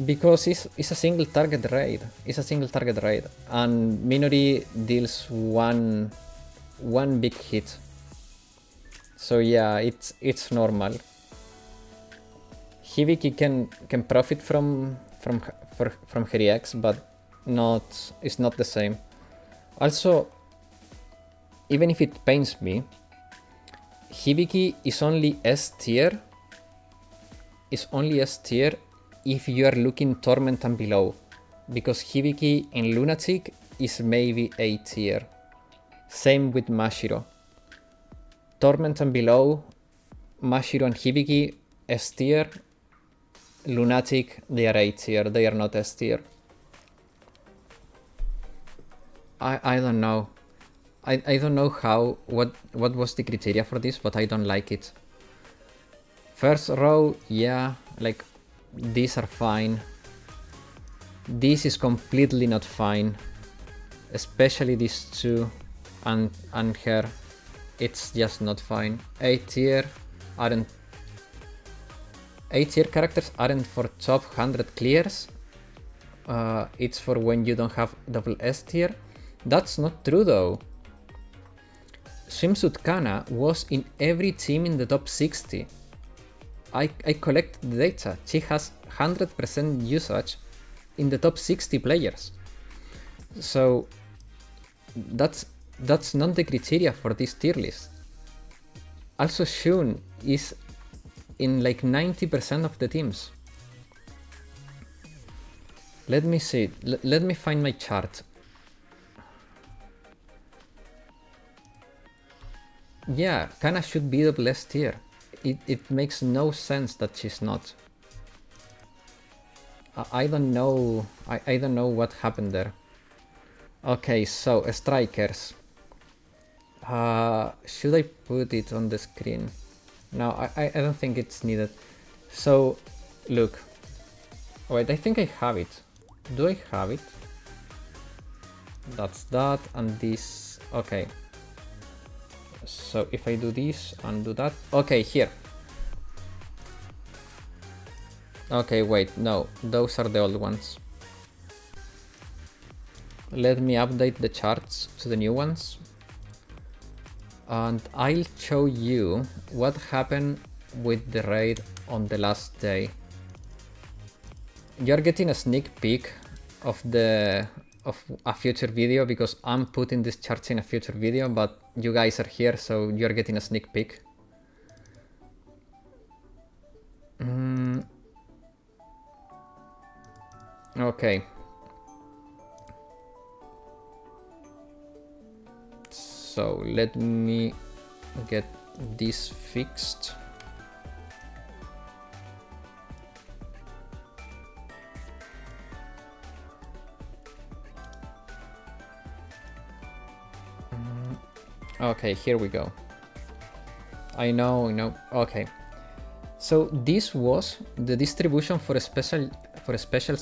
Because it's a single target raid. It's a single target raid. And Minori deals one big hit. So yeah, it's normal. Hibiki can profit from her EX, but it's not the same. Also, even if it pains me, Hibiki is only S tier. Is only S tier if you are looking Torment and below, because Hibiki in Lunatic is maybe A tier. Same with Mashiro. Torment and below, Mashiro and Hibiki S tier. Lunatic, they are A tier, they are not S tier. I don't know. I don't know what was the criteria for this, but I don't like it. First row, yeah, like these are fine. This is completely not fine. Especially these two and her. It's just not fine. A tier characters aren't for top 100 clears. It's for when you don't have double S tier. That's not true though. Swimsuit Kana was in every team in the top 60. I collected the data. She has 100% usage in the top 60 players. So that's not the criteria for this tier list. Also, Shun is in like 90% of the teams. Let me see. Let me find my chart. Yeah, Kana should be the last tier. It makes no sense that she's not. I don't know. I don't know what happened there. Okay, so strikers. Should I put it on the screen? No, I don't think it's needed. So, look. Wait, I think I have it. Do I have it? That's that, and this. Okay. So if I do this and do that. Okay, here. Okay, wait, no, those are the old ones. Let me update the charts to the new ones. And I'll show you what happened with the raid on the last day. You're getting a sneak peek of a future video because I'm putting these charts in a future video, but you guys are here, so you're getting a sneak peek. Okay. So let me get this fixed. Okay, here we go. I know. Okay. So this was the distribution for a special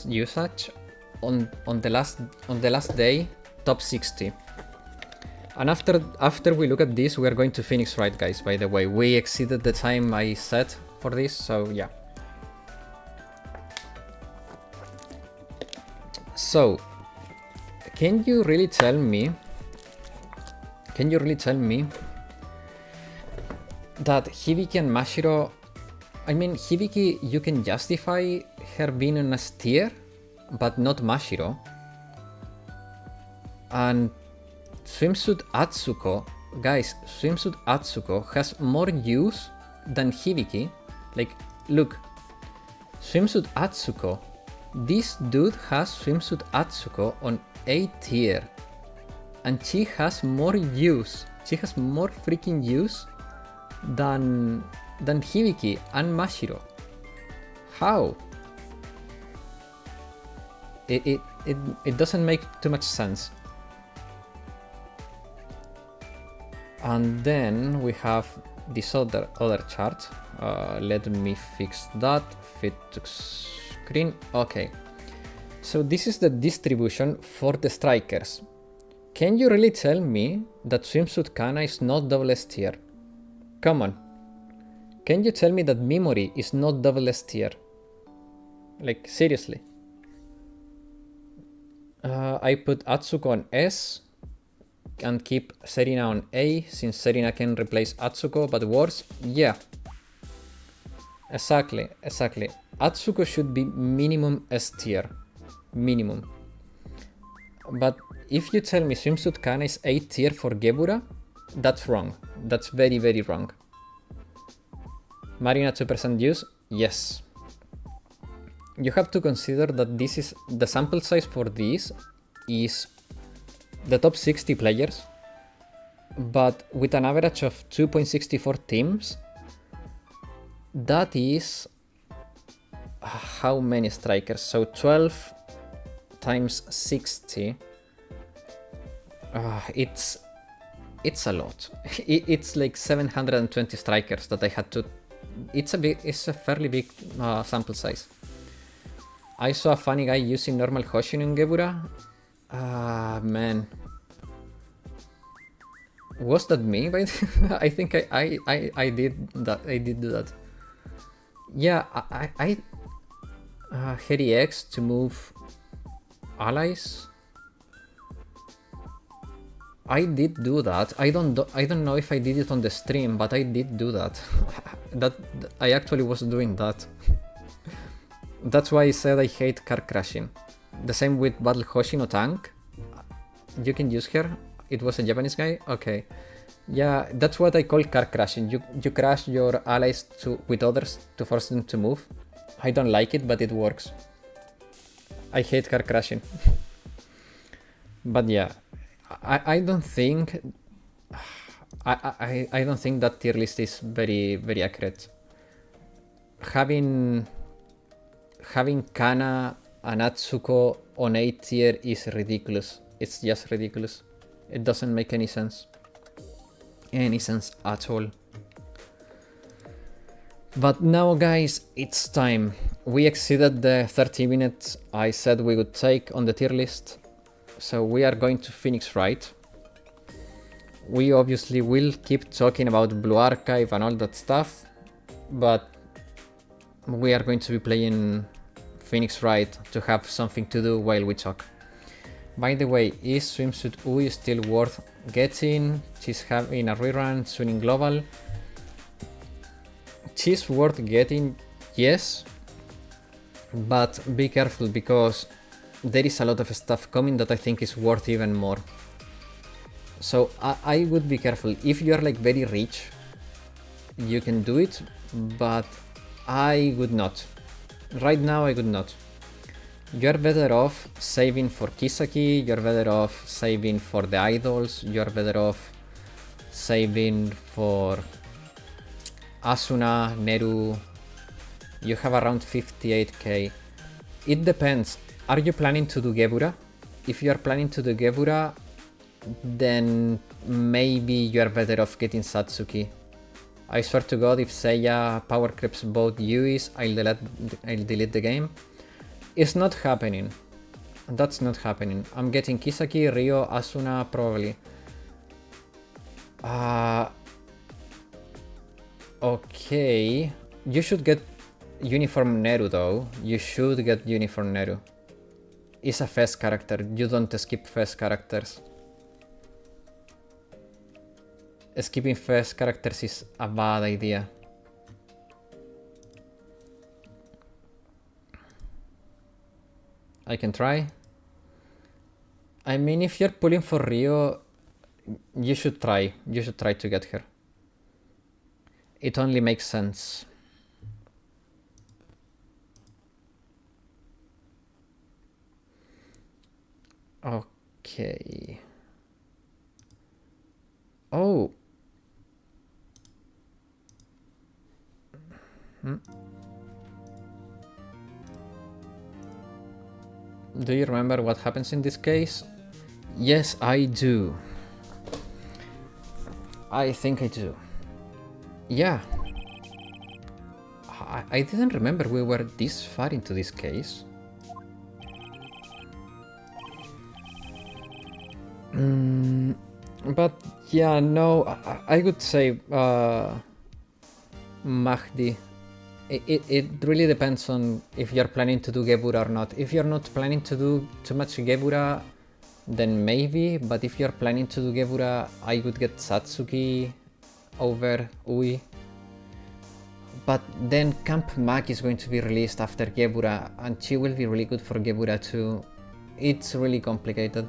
usage on the last day, top 60. And after we look at this, we are going to Phoenix Wright, guys. By the way, we exceeded the time I set for this, so yeah. So, can you really tell me that Hibiki and Mashiro, I mean, Hibiki, you can justify her being in a tier, but not Mashiro? And Swimsuit Atsuko, guys, Swimsuit Atsuko has more use than Hibiki. Like, look, Swimsuit Atsuko. This dude has Swimsuit Atsuko on A tier. And she has more use. She has more freaking use than Hibiki and Mashiro. How? It doesn't make too much sense. And then we have this other chart. Let me fix that. Fit to screen. Okay. So this is the distribution for the strikers. Can you really tell me that Swimsuit Kana is not double S tier? Come on. Can you tell me that Mimori is not double S tier? Like, seriously. I put Atsuko on S and keep Serena on A, since Serena can replace Atsuko, but worse, yeah. Exactly. Atsuko should be minimum S tier. Minimum. But if you tell me Swimsuit Kana is A tier for Gebura, that's wrong. That's very, very wrong. Marina 2% use? Yes. You have to consider that this is the sample size for this is the top 60 players, but with an average of 2.64 teams, that is how many strikers? So 12 times 60. It's a lot. It's like 720 strikers that I had to. It's a fairly big sample size. I saw a funny guy using normal Hoshin in Gebura. Man. Was that me? I think I did that. I did do that. Yeah, I Heri X to move allies. I did do that. I don't know if I did it on the stream, but I did do that. I actually was doing that. That's why I said I hate car crashing. The same with Battle Hoshino Tank. You can use her. It was a Japanese guy? Okay. Yeah, that's what I call car crashing. You crash your allies with others to force them to move. I don't like it, but it works. I hate car crashing. But yeah, I don't think I don't think that tier list is very, very accurate. Having Kana and Atsuko on A tier is ridiculous. It's just ridiculous. It doesn't make any sense. Any sense at all. But now, guys, it's time. We exceeded the 30 minutes I said we would take on the tier list. So we are going to Phoenix Wright. We obviously will keep talking about Blue Archive and all that stuff, but we are going to be playing Phoenix Wright to have something to do while we talk. By the way, is Swimsuit Ui still worth getting? She's having a rerun soon in Global. She's worth getting, yes, but be careful because there is a lot of stuff coming that I think is worth even more. So I would be careful. If you are like very rich, you can do it, but I would not. Right now I would not. You're better off saving for Kisaki, you're better off saving for the idols, you're better off saving for Asuna, Neru. You have around 58k. It depends. Are you planning to do Gebura? If you are planning to do Gebura, then maybe you are better off getting Satsuki. I swear to God, if Seiya power creeps both Yuis, I'll delete the game. It's not happening. That's not happening. I'm getting Kisaki, Ryo, Asuna, probably. Okay. You should get Uniform Neru though. You should get Uniform Neru. It's a fast character. You don't skip fast characters. Skipping fast characters is a bad idea. I can try. I mean, if you're pulling for Rio, you should try. You should try to get her. It only makes sense. Okay. Oh. Do you remember what happens in this case? Yes, I do. I think I do. Yeah. I didn't remember we were this far into this case. But yeah, no, I would say Mahdi. It really depends on if you're planning to do Gebura or not. If you're not planning to do too much Gebura, then maybe, but if you're planning to do Gebura, I would get Satsuki over Ui. But then Camp Mag is going to be released after Gebura, and she will be really good for Gebura too. It's really complicated.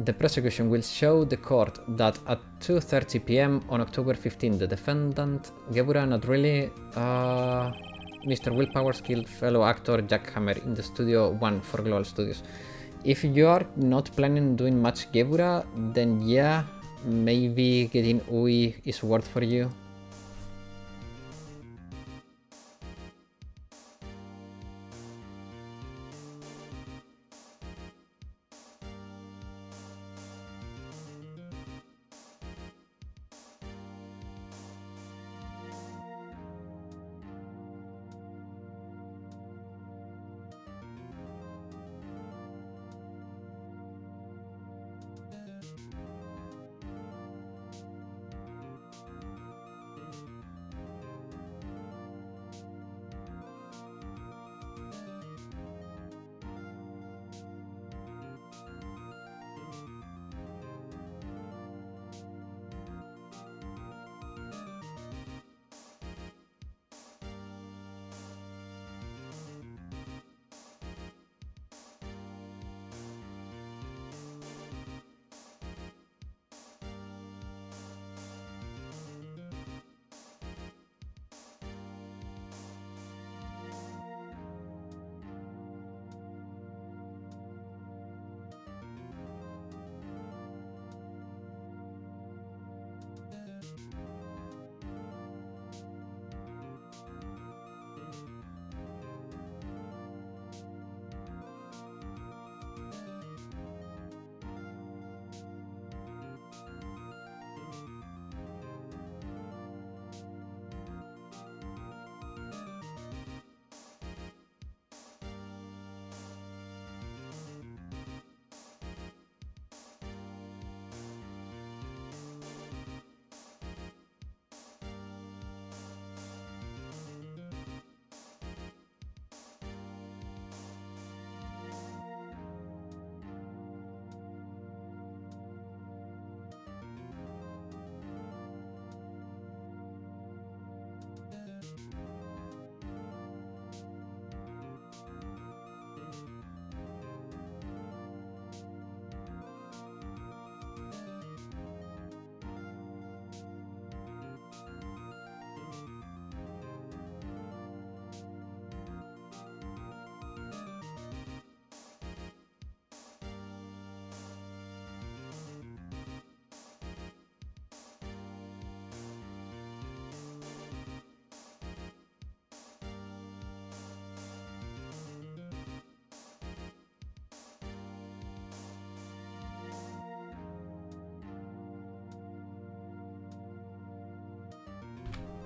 The prosecution will show the court that at 2:30 p.m. on October 15, the defendant, Gebura, not really, Mr. Willpower's killed fellow actor Jack Hammer in the Studio 1 for Global Studios. If you are not planning on doing much Gebura, then yeah, maybe getting Ui is worth for you.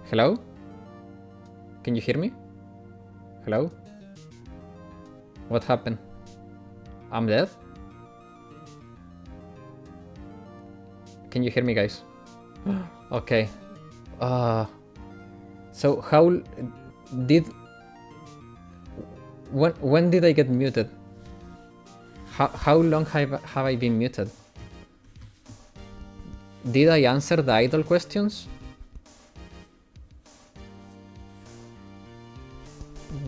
Hello? Can you hear me? Hello? What happened? I'm dead? Can you hear me, guys? Okay. So how did... When did I get muted? How long have I been muted? Did I answer the idle questions?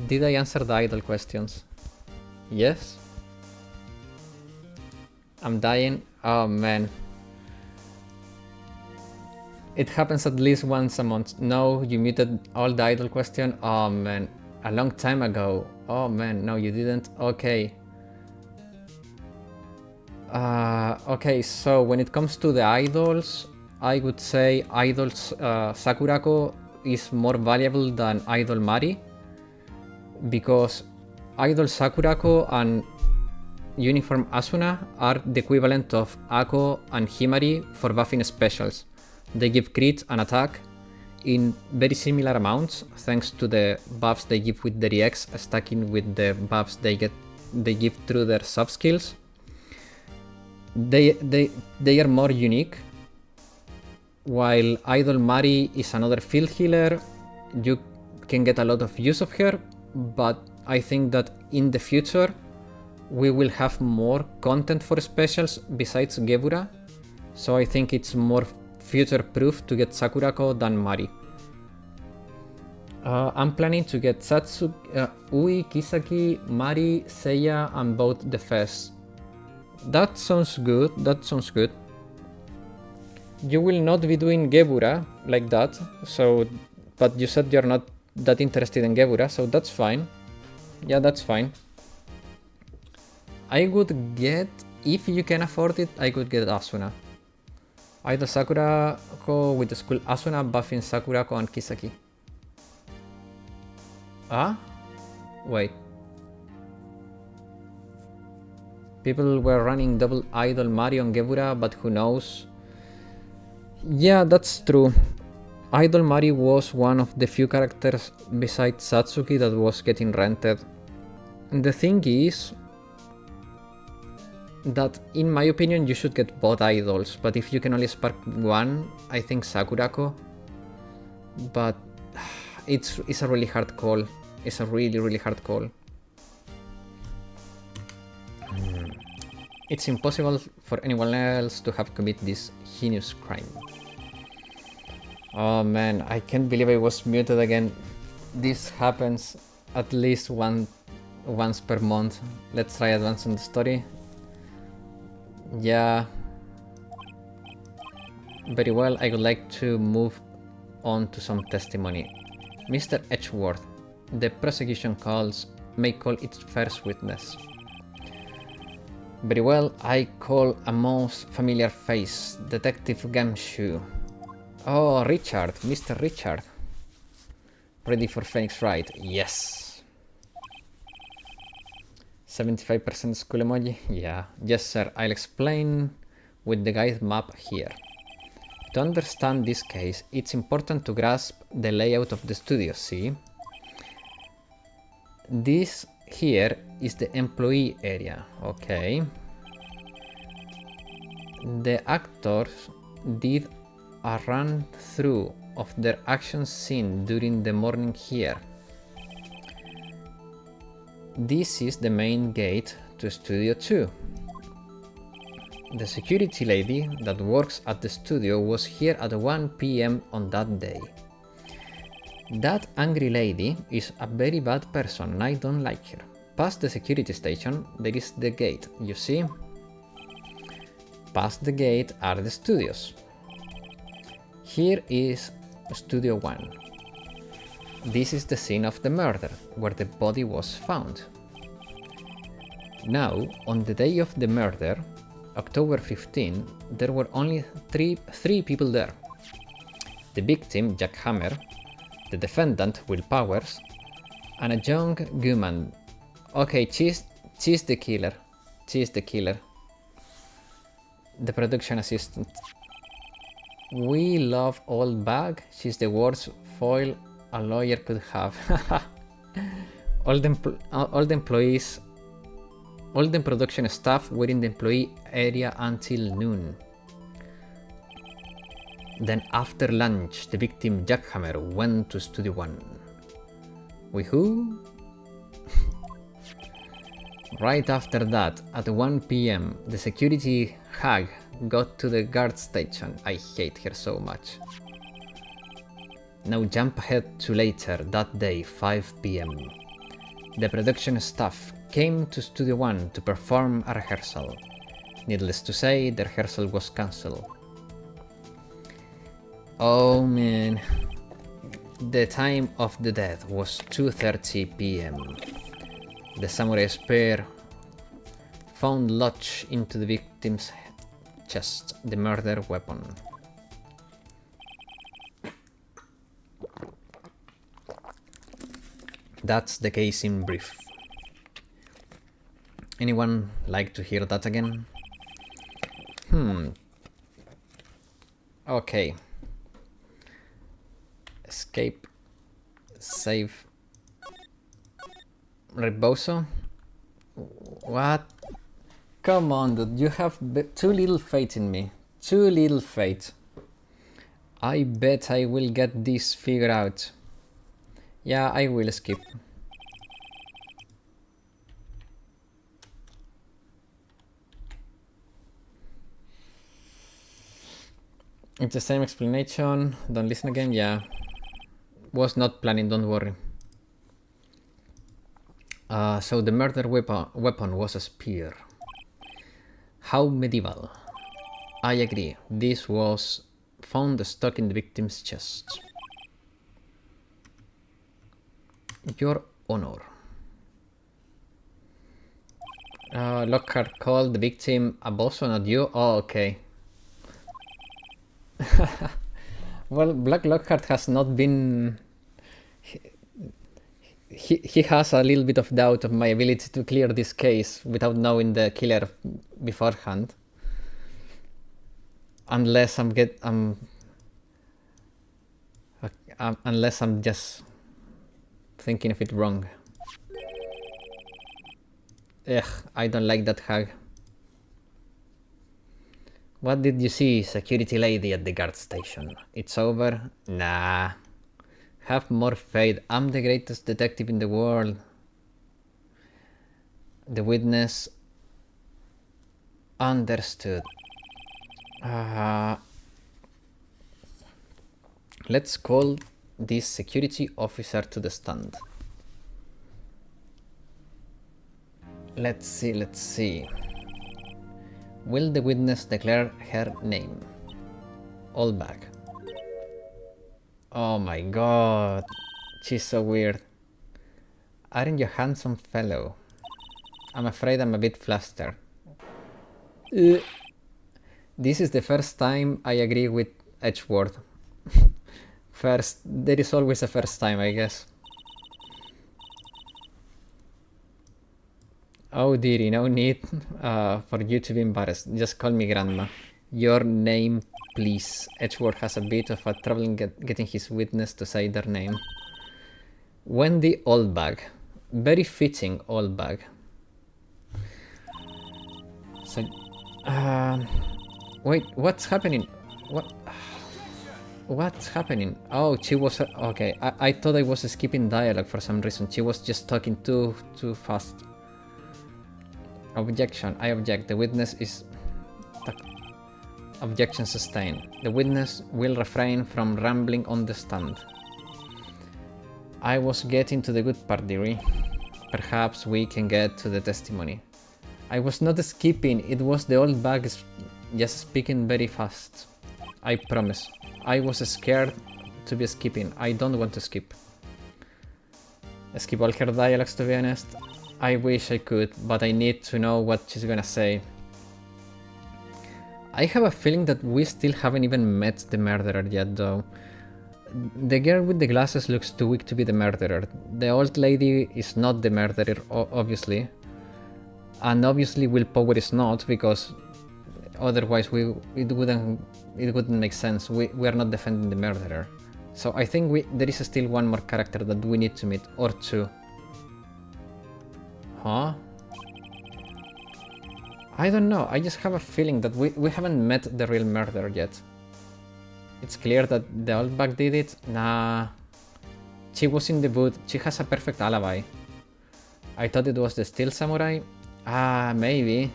Did I answer the idol questions? Yes? I'm dying? Oh man. It happens at least once a month. No, you muted all the idol question? Oh man. A long time ago. Oh man, no you didn't. Okay. Okay, so when it comes to the idols, I would say idols Sakurako is more valuable than idol Mari, because idol Sakurako and uniform Asuna are the equivalent of Ako and Himari for buffing specials. They give crit and attack in very similar amounts thanks to the buffs they give with their EX stacking with the buffs they give through their soft skills. They are more unique. While idol Mari is another field healer, you can get a lot of use of her, but I think that in the future we will have more content for specials besides Gebura, so I think it's more future proof to get Sakurako than Mari. I'm planning to get Ui, Kisaki, Mari, Seiya and both the Fez. That sounds good, that sounds good. You will not be doing Gebura like that, so, but you said you're not that interested in Gebura, so that's fine. Yeah, that's fine. I would get, if you can afford it, I could get Asuna. Either Sakurako with the school Asuna buffing Sakurako and Kisaki. Ah? Wait. People were running double idol Mari on Gebura, but who knows? Yeah, that's true. Idol Mari was one of the few characters besides Satsuki that was getting rented. And the thing is that, in my opinion, you should get both idols, but if you can only spark one, I think Sakurako. But it's a really hard call. It's a really hard call. It's impossible for anyone else to have committed this heinous crime. Oh man, I can't believe I was muted again. This happens at least once per month. Let's try advancing the story. Yeah. Very well, I would like to move on to some testimony. Mr. Edgeworth, the prosecution may call its first witness. Very well, I call a most familiar face, Detective Gumshoe. Oh, Richard, Mr. Richard. Ready for Phoenix Wright? Yes. 75% school emoji? Yeah. Yes, sir, I'll explain with the guide map here. To understand this case, it's important to grasp the layout of the studio, see? This here is the employee area, okay. The actors did a run through of their action scene during the morning here. This is the main gate to Studio 2. The security lady that works at the studio was here at 1 PM on that day. That angry lady is a very bad person and I don't like her. Past the security station there is the gate, you see? Past the gate are the studios. Here is Studio 1. This is the scene of the murder, where the body was found. Now, on the day of the murder, October 15, there were only three people there. The victim, Jack Hammer, the defendant, Will Powers, and a young woman. Okay, she's the killer. She's the killer. The production assistant. We love old bag. She's the worst foil a lawyer could have. all the employees, all the production staff were in the employee area until noon. Then after lunch, the victim Jackhammer went to Studio 1. With who? Right after that, at 1 PM, the security hag got to the guard station. I hate her so much. Now jump ahead to later, that day, 5 PM. The production staff came to Studio One to perform a rehearsal. Needless to say, the rehearsal was cancelled. Oh man. The time of the death was 2:30 p.m. The samurai spear found lodged into the victim's chest, the murder weapon. That's the case in brief. Anyone like to hear that again? Okay. Escape. Save. Rebozo? What? Come on, dude. You have too little faith in me. Too little faith. I bet I will get this figured out. Yeah, I will skip. It's the same explanation. Don't listen again. Yeah. Was not planning, don't worry. So the murder weapon was a spear. How medieval. I agree. This was found stuck in the victim's chest. Your Honor. Lockhart called the victim a boss, not you? Oh, okay. Well, Black Lockhart has not been... He has a little bit of doubt of my ability to clear this case without knowing the killer beforehand. Unless unless I'm just thinking of it wrong. Ugh, I don't like that hag. What did you see, security lady at the guard station? It's over? Nah. Have more faith. I'm the greatest detective in the world. The witness understood. Let's call this security officer to the stand. Let's see. Will the witness declare her name? Oldback. Oh my god. She's so weird. Aren't you a handsome fellow? I'm afraid I'm a bit flustered. This is the first time I agree with Edgeworth. There is always a first time, I guess. Oh dearie, no need for you to be embarrassed. Just call me Grandma. Your name, please. Edgeworth has a bit of a trouble in getting his witness to say their name. Wendy Oldbag. Very fitting, Oldbag. So, wait, what's happening? What's happening? Oh, she was... okay, I thought I was skipping dialogue for some reason. She was just talking too fast. Objection. I object. The witness is... Objection sustained. The witness will refrain from rambling on the stand. I was getting to the good part, dearie. Perhaps we can get to the testimony. I was not skipping. It was the old bag just speaking very fast. I promise. I was scared to be skipping. I don't want to skip. Skip all her dialogues, to be honest. I wish I could, but I need to know what she's gonna say. I have a feeling that we still haven't even met the murderer yet, though. The girl with the glasses looks too weak to be the murderer. The old lady is not the murderer, obviously. And obviously Willpower is not, because otherwise it wouldn't make sense. We are not defending the murderer. So I think there is still one more character that we need to meet, or two. Huh? I don't know, I just have a feeling that we haven't met the real murderer yet. It's clear that the old bag did it? Nah. She was in the booth, she has a perfect alibi. I thought it was the Steel Samurai? Ah, maybe.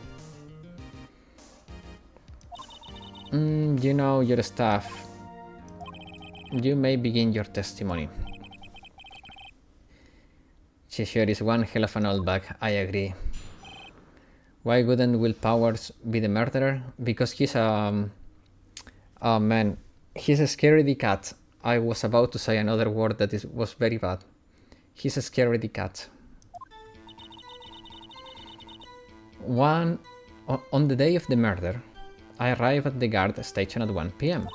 You know your stuff. You may begin your testimony. She sure is one hell of an old bag, I agree. Why wouldn't Will Powers be the murderer? Because he's a... Oh man, he's a scaredy cat. I was about to say another word that was very bad. He's a scaredy cat. On the day of the murder, I arrived at the guard station at 1 PM.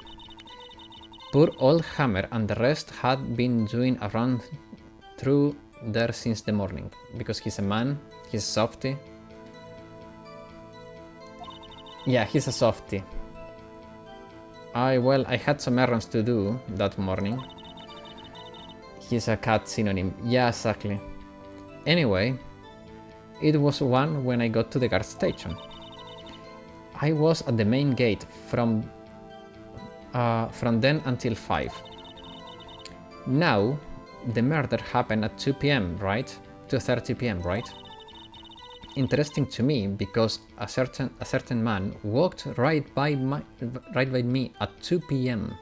Poor old Hammer and the rest had been doing a run through there since the morning. Because he's a man, he's a softie. Yeah, he's a softie. Well, I had some errands to do that morning. He's a cat synonym. Yeah, exactly. Anyway, it was 1 when I got to the guard station. I was at the main gate from then until 5. Now, the murder happened at 2 PM, right? 2:30 PM, right? Interesting to me because a certain man walked right by me at 2 PM.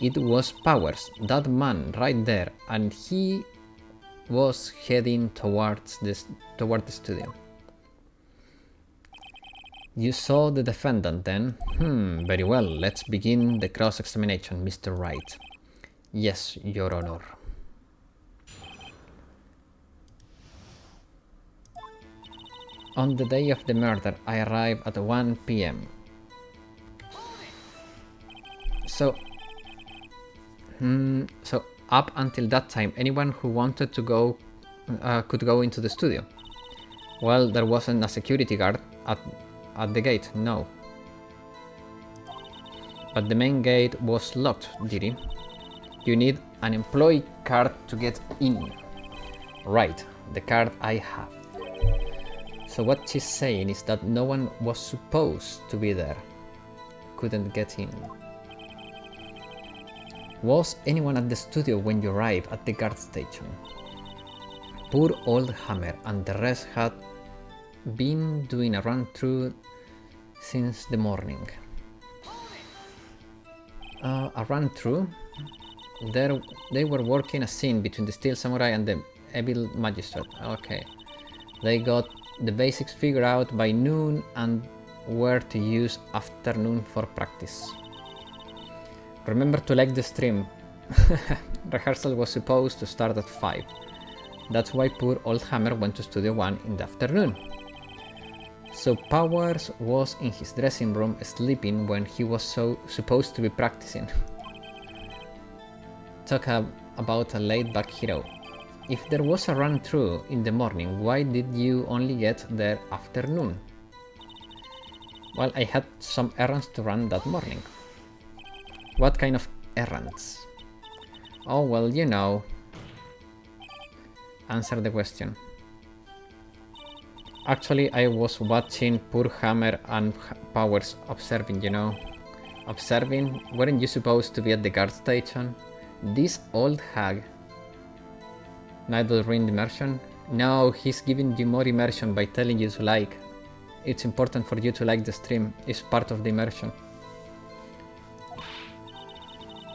It was Powers, that man right there, and he was heading towards the studio. You saw the defendant then? Very well, let's begin the cross-examination, Mr. Wright. Yes, Your Honor. On the day of the murder, I arrived at 1 PM. So up until that time, anyone who wanted to go could go into the studio. Well, there wasn't a security guard at the gate, no. But the main gate was locked, did it? You need an employee card to get in. Right, the card I have. So what she's saying is that no one was supposed to be there. Couldn't get in. Was anyone at the studio when you arrived at the guard station? Poor old Hammer and the rest had been doing a run through since the morning. A run through? They were working a scene between the Steel Samurai and the Evil Magistrate. Okay. They got the basics figured out by noon and were to use afternoon for practice. Remember to like the stream. Rehearsal was supposed to start at 5. That's why poor old Hammer went to Studio 1 in the afternoon. So Powers was in his dressing room sleeping when he was supposed to be practicing. Talk about a laid-back hero. If there was a run-through in the morning, why did you only get there afternoon? Well, I had some errands to run that morning. What kind of errands? Oh, well, you know. Answer the question. Actually, I was watching poor Hammer and Powers observing, you know. Observing? Weren't you supposed to be at the guard station? This old hag. Night will ruin immersion? No, he's giving you more immersion by telling you to like. It's important for you to like the stream. It's part of the immersion.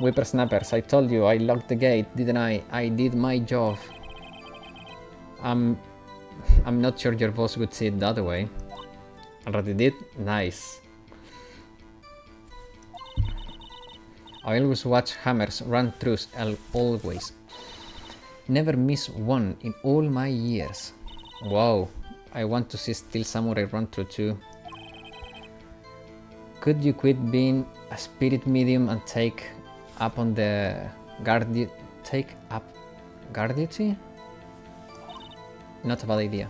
Whippersnappers, I told you I locked the gate, didn't I? I did my job. I'm not sure your boss would see it that way. Already did? Nice. I always watch Hammers run-throughs, always. Never miss one in all my years. Wow, I want to see Steel Samurai run-through too. Could you quit being a spirit medium and take up on the guard duty? Not a bad idea.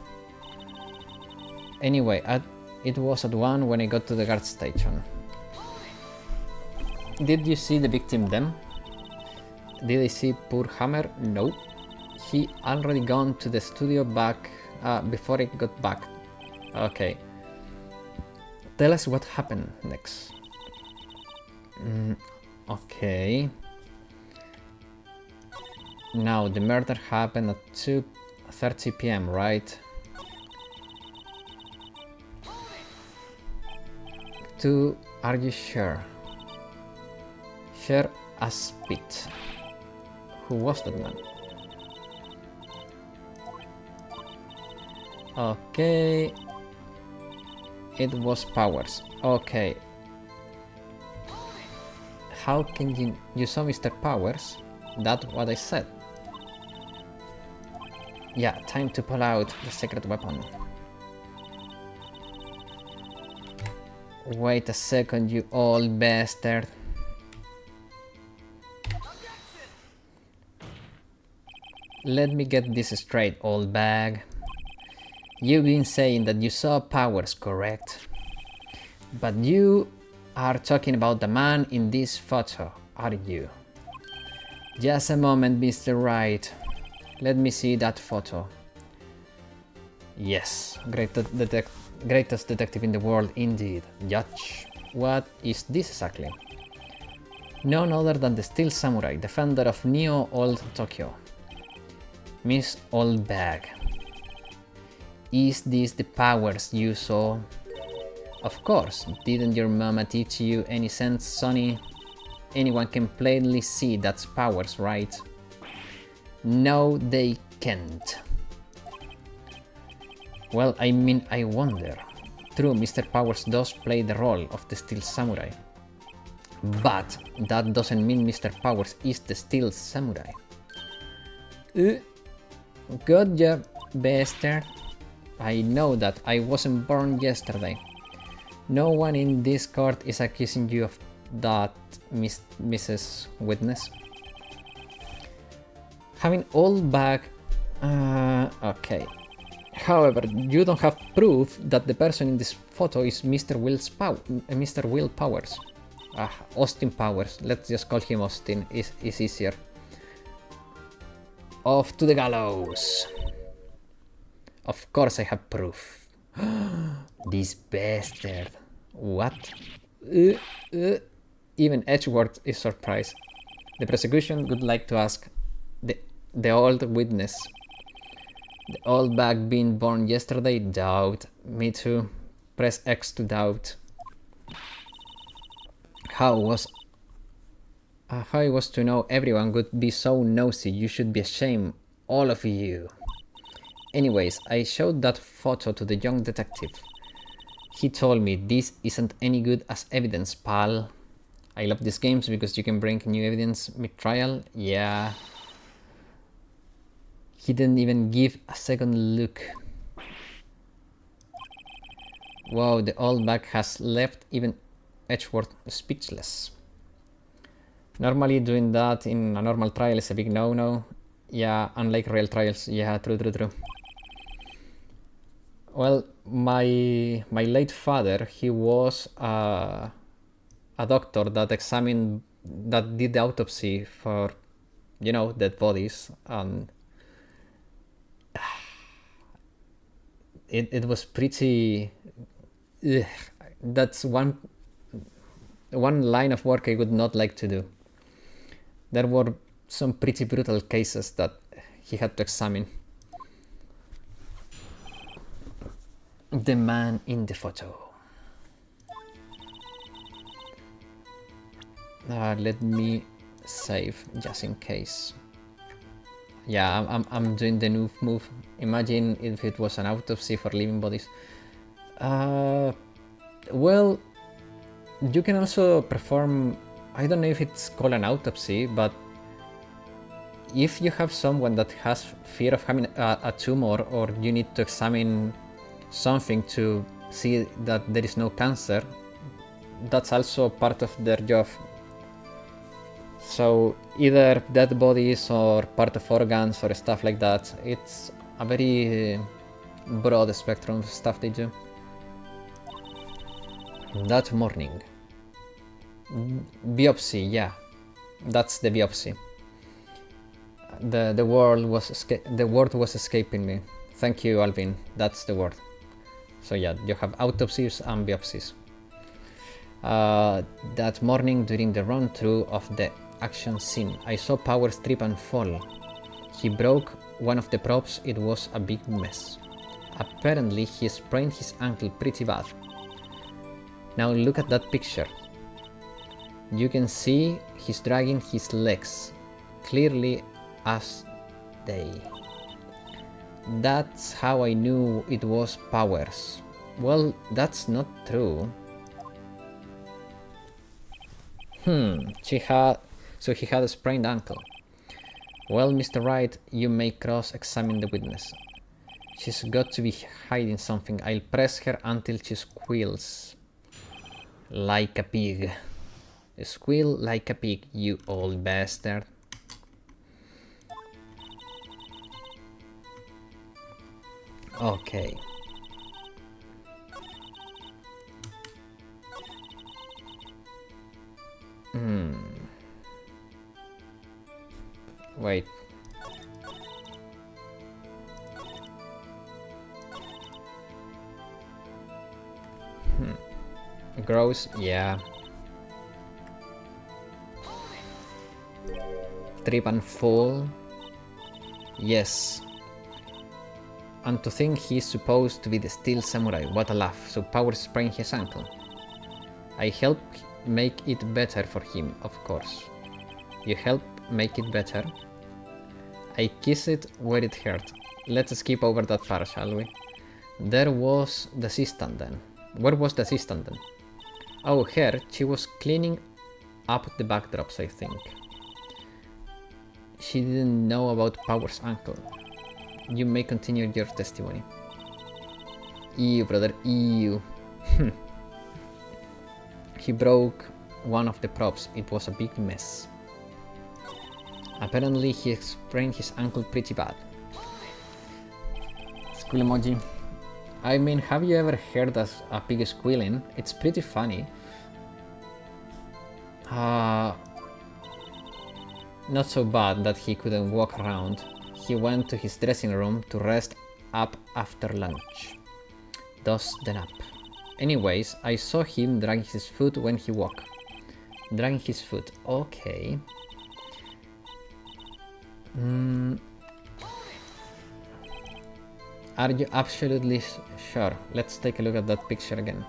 Anyway, it was at 1 when I got to the guard station. Did you see the victim then? Did I see poor Hammer? No. He already gone to the studio back before I got back. Okay. Tell us what happened next. Okay. Now, the murder happened at 2:30 PM, right? Are you sure? Sure as spit. Who was that man? Okay. It was Powers. Okay. How can you saw Mr. Powers? That's what I said. Yeah, time to pull out the secret weapon. Wait a second, you old bastard. Let me get this straight, old bag. You've been saying that you saw Powers, correct? But you are talking about the man in this photo, aren't you? Just a moment, Mr. Wright. Let me see that photo. Yes, greatest detective in the world indeed. Judge, what is this exactly? None other than the Steel Samurai, defender of Neo Old Tokyo. Miss Oldbag. Is this the Powers you saw? Of course, didn't your mama teach you any sense, Sonny? Anyone can plainly see that's Powers, right? No, they can't. Well, I mean, I wonder. True, Mr. Powers does play the role of the Steel Samurai. But that doesn't mean Mr. Powers is the Steel Samurai. Good job, bastard. I know that I wasn't born yesterday. No one in this court is accusing you of that, Mrs. Witness. Having all back... okay. However, you don't have proof that the person in this photo is Mr. Will Powers. Austin Powers. Let's just call him Austin. Is easier. Off to the gallows. Of course I have proof. This bastard. What? Even Edgeworth is surprised. The prosecution would like to ask the old witness. The old bag being born yesterday? Doubt. Me too. Press X to doubt. How it was to know everyone would be so nosy. You should be ashamed, all of you. Anyways, I showed that photo to the young detective. He told me this isn't any good as evidence, pal. I love these games because you can bring new evidence mid-trial. Yeah. He didn't even give a second look. Wow, the old bag has left even Edgeworth speechless. Normally doing that in a normal trial is a big no-no. Yeah, unlike real trials. Yeah, true. Well, my late father, he was a doctor that did the autopsy for, you know, dead bodies, and it was pretty... that's one line of work I would not like to do. There were some pretty brutal cases that he had to examine. The man in the photo. Let me save just in case. Yeah, I'm doing the new move. Imagine if it was an autopsy for living bodies. Well, you can also perform... I don't know if it's called an autopsy, but if you have someone that has fear of having a tumor, or you need to examine something to see that there is no cancer, that's also part of their job. So either dead bodies or part of organs or stuff like that. It's a very broad spectrum of stuff they do. That morning. Biopsy, yeah. That's the biopsy. The word was escaping me. Thank you, Alvin. That's the word. So yeah, you have autopsies and biopsies. That morning during the run-through of the action scene, I saw Powers trip and fall. He broke one of the props. It was a big mess. Apparently he sprained his ankle pretty bad. Now look at that picture. You can see he's dragging his legs, clearly as day. That's how I knew it was powers. Well, that's not true. He had a sprained ankle. Well, Mr. Wright, you may cross-examine the witness. She's got to be hiding something. I'll press her until she squeals. Like a pig. Squeal like a pig, you old bastard. Okay. Wait. Gross, yeah. Trip and fall. Yes. And to think he's supposed to be the steel samurai, what a laugh. So Power sprained his ankle. I help make it better for him, of course. You help make it better? I kiss it where it hurt. Let's skip over that part, shall we? There was the assistant then. Where was the assistant then? Oh, her. She was cleaning up the backdrops, I think. She didn't know about Power's ankle. You may continue your testimony. Ew, brother, ew. He broke one of the props. It was a big mess. Apparently he sprained his ankle pretty bad. Squeal emoji. I mean, have you ever heard a pig squealing? It's pretty funny. Not so bad that he couldn't walk around. He went to his dressing room to rest up after lunch. Thus the nap. Anyways, I saw him dragging his foot when he walked. Dragging his foot, okay. Are you absolutely sure? Let's take a look at that picture again.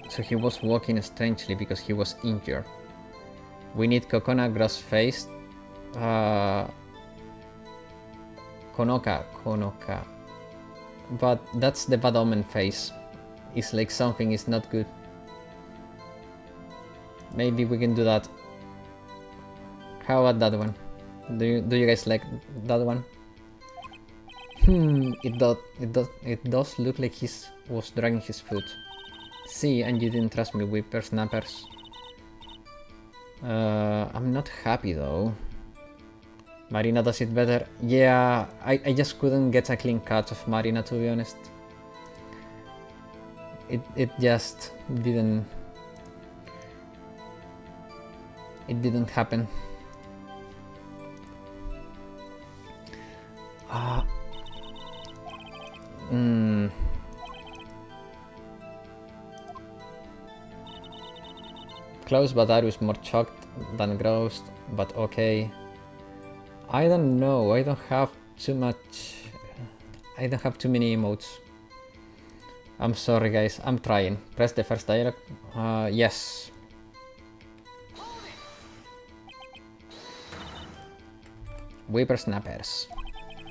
So he was walking strangely because he was injured. We need Kokona gross face. Konoka. But that's the bad omen face. It's like something is not good. Maybe we can do that. How about that one? Do you guys like that one? It does look like he was dragging his foot. See, and you didn't trust me, whippersnappers. I'm not happy though. Marina does it better. Yeah, I just couldn't get a clean cut of Marina, to be honest. It just didn't... It didn't happen. Close, but I was more shocked than grossed, but okay. I don't know, I don't have too many emotes. I'm sorry guys, I'm trying. Press the first dialogue. Yes. Whippersnappers.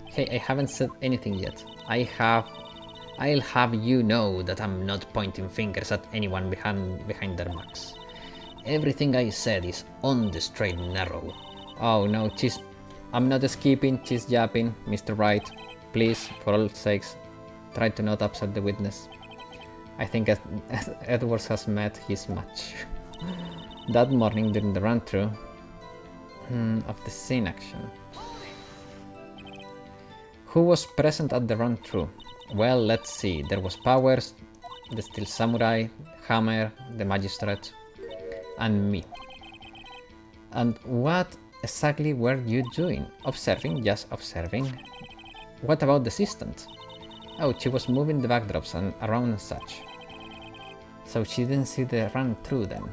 Hey, I haven't said anything yet. I'll have you know that I'm not pointing fingers at anyone behind their backs. Everything I said is on the straight and narrow. Oh no, I'm not skipping, she's yapping. Mr. Wright, please, for all sakes, try to not upset the witness. I think Edwards has met his match. That morning during the run-through of the scene action. Who was present at the run-through? Well, let's see. There was Powers, the Steel Samurai, Hammer, the Magistrate, and me. And what exactly were you doing? Observing? Just observing. What about the assistant? Oh, she was moving the backdrops and around and such. So she didn't see the run-through then.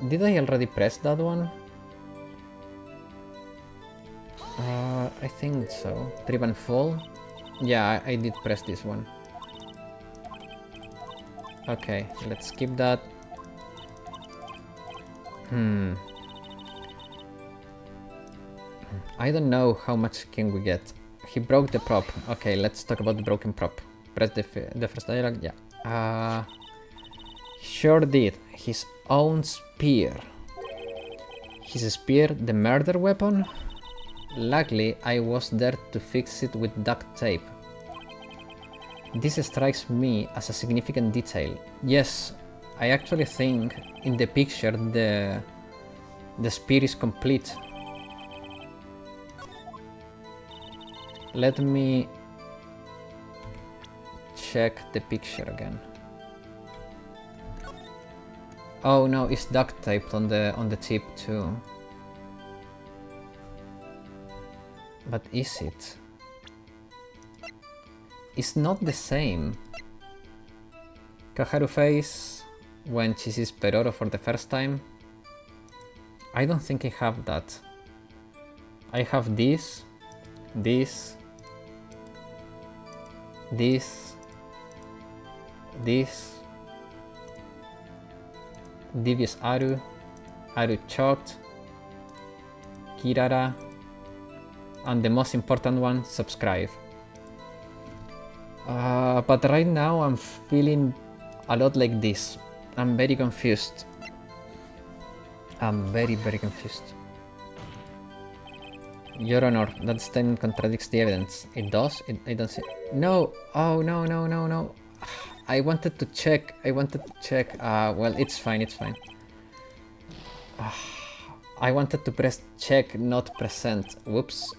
Did I already press that one? I think so. Trip and fall? Yeah, I did press this one. Okay, let's skip that. I don't know how much can we get. He broke the prop. Okay, let's talk about the broken prop. Press the first dialogue. Yeah. Sure did. His own spear. His spear, the murder weapon? Luckily, I was there to fix it with duct tape. This strikes me as a significant detail. Yes, I actually think in the picture the spear is complete. Let me check the picture again. Oh no, it's duct taped on the tip too. But is it? It's not the same. Kaharu face when she sees Peroro for the first time. I don't think I have that. I have this, this, this, this, Devious Aru, Aru choked, Kirara, and the most important one, subscribe. But right now I'm feeling a lot like this. I'm very confused. I'm very confused. Your Honor, that statement contradicts the evidence. It does? I don't see. No! Oh, no. I wanted to check. Well, it's fine. I wanted to press check, not present. Whoops.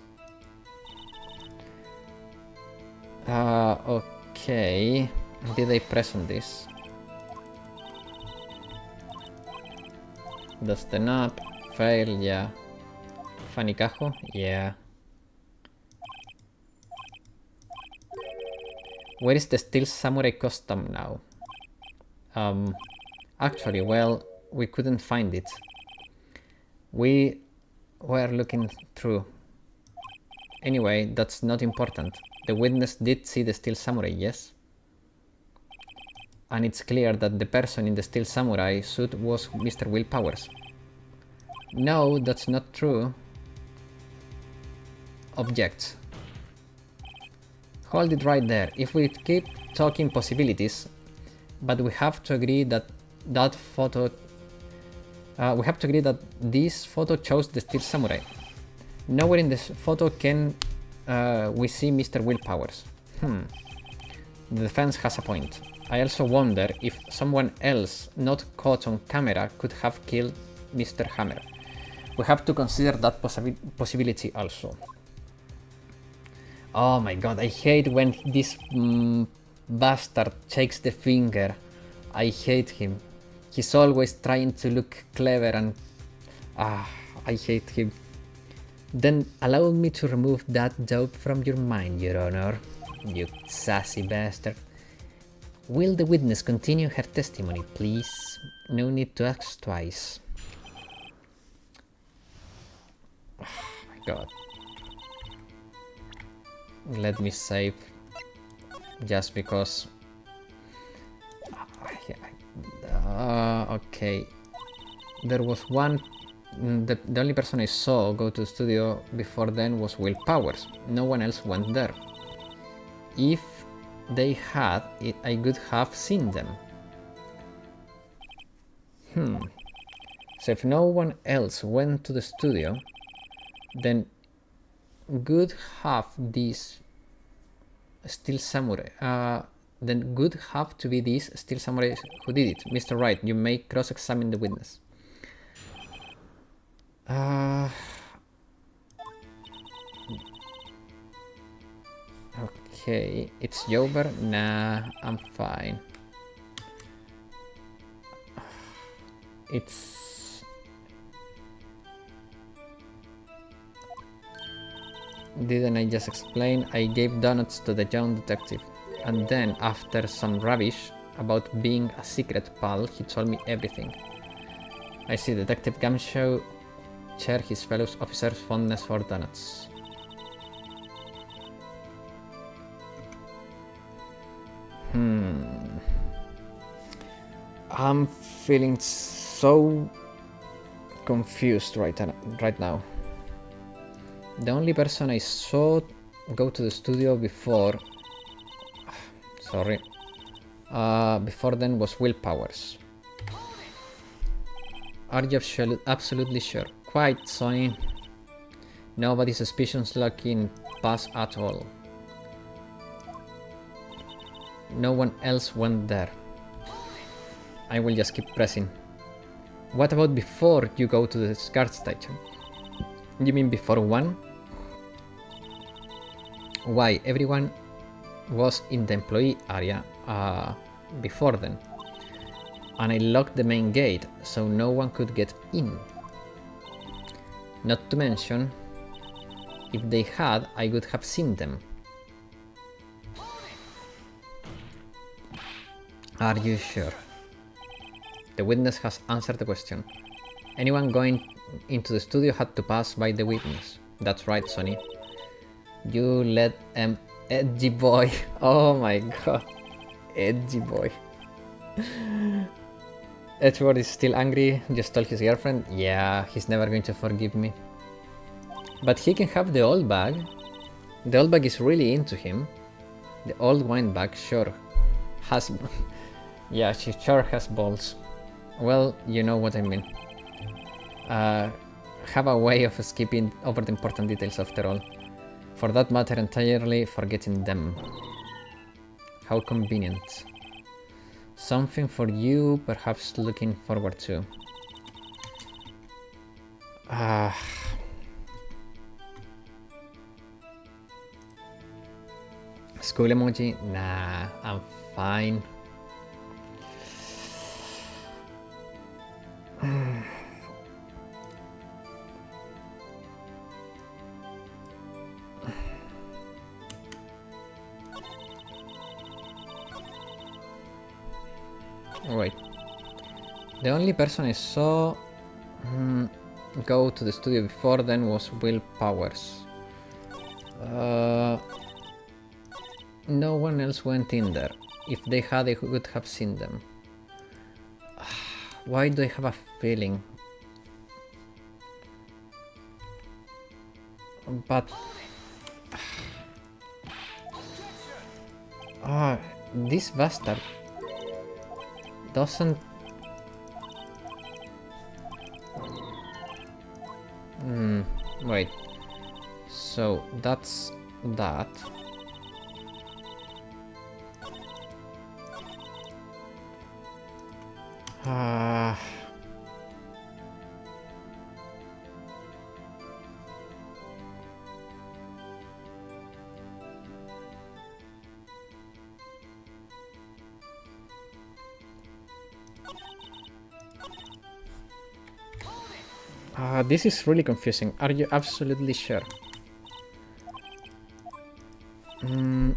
Okay. Did I press on this? Dustin up. Fail, yeah. Fanikajo? Yeah. Where is the Steel Samurai custom now? Actually, well, we couldn't find it. We were looking through. Anyway, that's not important. The witness did see the Steel Samurai, yes? And it's clear that the person in the Steel Samurai suit was Mr. Will Powers. No, that's not true. Object. Hold it right there. If we keep talking possibilities, but we have to agree that that photo... we have to agree that this photo shows the Steel Samurai. Nowhere in this photo can we see Mr. Will Powers. The defense has a point. I also wonder if someone else not caught on camera could have killed Mr. Hammer. We have to consider that possibility also. Oh my god, I hate when this bastard shakes the finger. I hate him. He's always trying to look clever and... I hate him. Then allow me to remove that doubt from your mind, Your Honor. You sassy bastard. Will the witness continue her testimony, please? No need to ask twice. Oh my god. Let me save. Just because... okay. There was one... The only person I saw go to the studio before then was Will Powers. No one else went there. If they had, I could have seen them. So if no one else went to the studio, then would have this Steel Samurai. Then would have to be this Steel Samurai who did it. Mr. Wright, you may cross-examine the witness. Okay, it's over. Nah, I'm fine. It's... Didn't I just explain? I gave donuts to the young detective. And then, after some rubbish about being a secret pal, he told me everything. I see Detective Gamshow share his fellow officers' fondness for donuts. I'm feeling so confused right now. The only person I saw go to the studio before... Sorry. Before then was Will Powers. Are you absolutely sure? Quite, Sonny. Nobody suspicious looking pass at all. No one else went there. I will just keep pressing. What about before you go to the guard station? You mean before 1? Why? Everyone was in the employee area before then. And I locked the main gate so no one could get in. Not to mention, if they had, I would have seen them. Are you sure? The witness has answered the question. Anyone going into the studio had to pass by the witness. That's right, Sonny. You let edgy boy. Oh my god. Edgy boy. Edward is still angry, just told his girlfriend. Yeah, he's never going to forgive me. But he can have the old bag. The old bag is really into him. The old wine bag sure has... yeah, she sure has balls. Well, you know what I mean. Have a way of skipping over the important details after all. For that matter, entirely forgetting them. How convenient. Something for you, perhaps looking forward to. School emoji? Nah, I'm fine. Wait. The only person I saw go to the studio before then was Will Powers. No one else went in there. If they had, I would have seen them. Why do I have a feeling? But... this bastard doesn't... wait. So, that's that. This is really confusing. Are you absolutely sure? I'm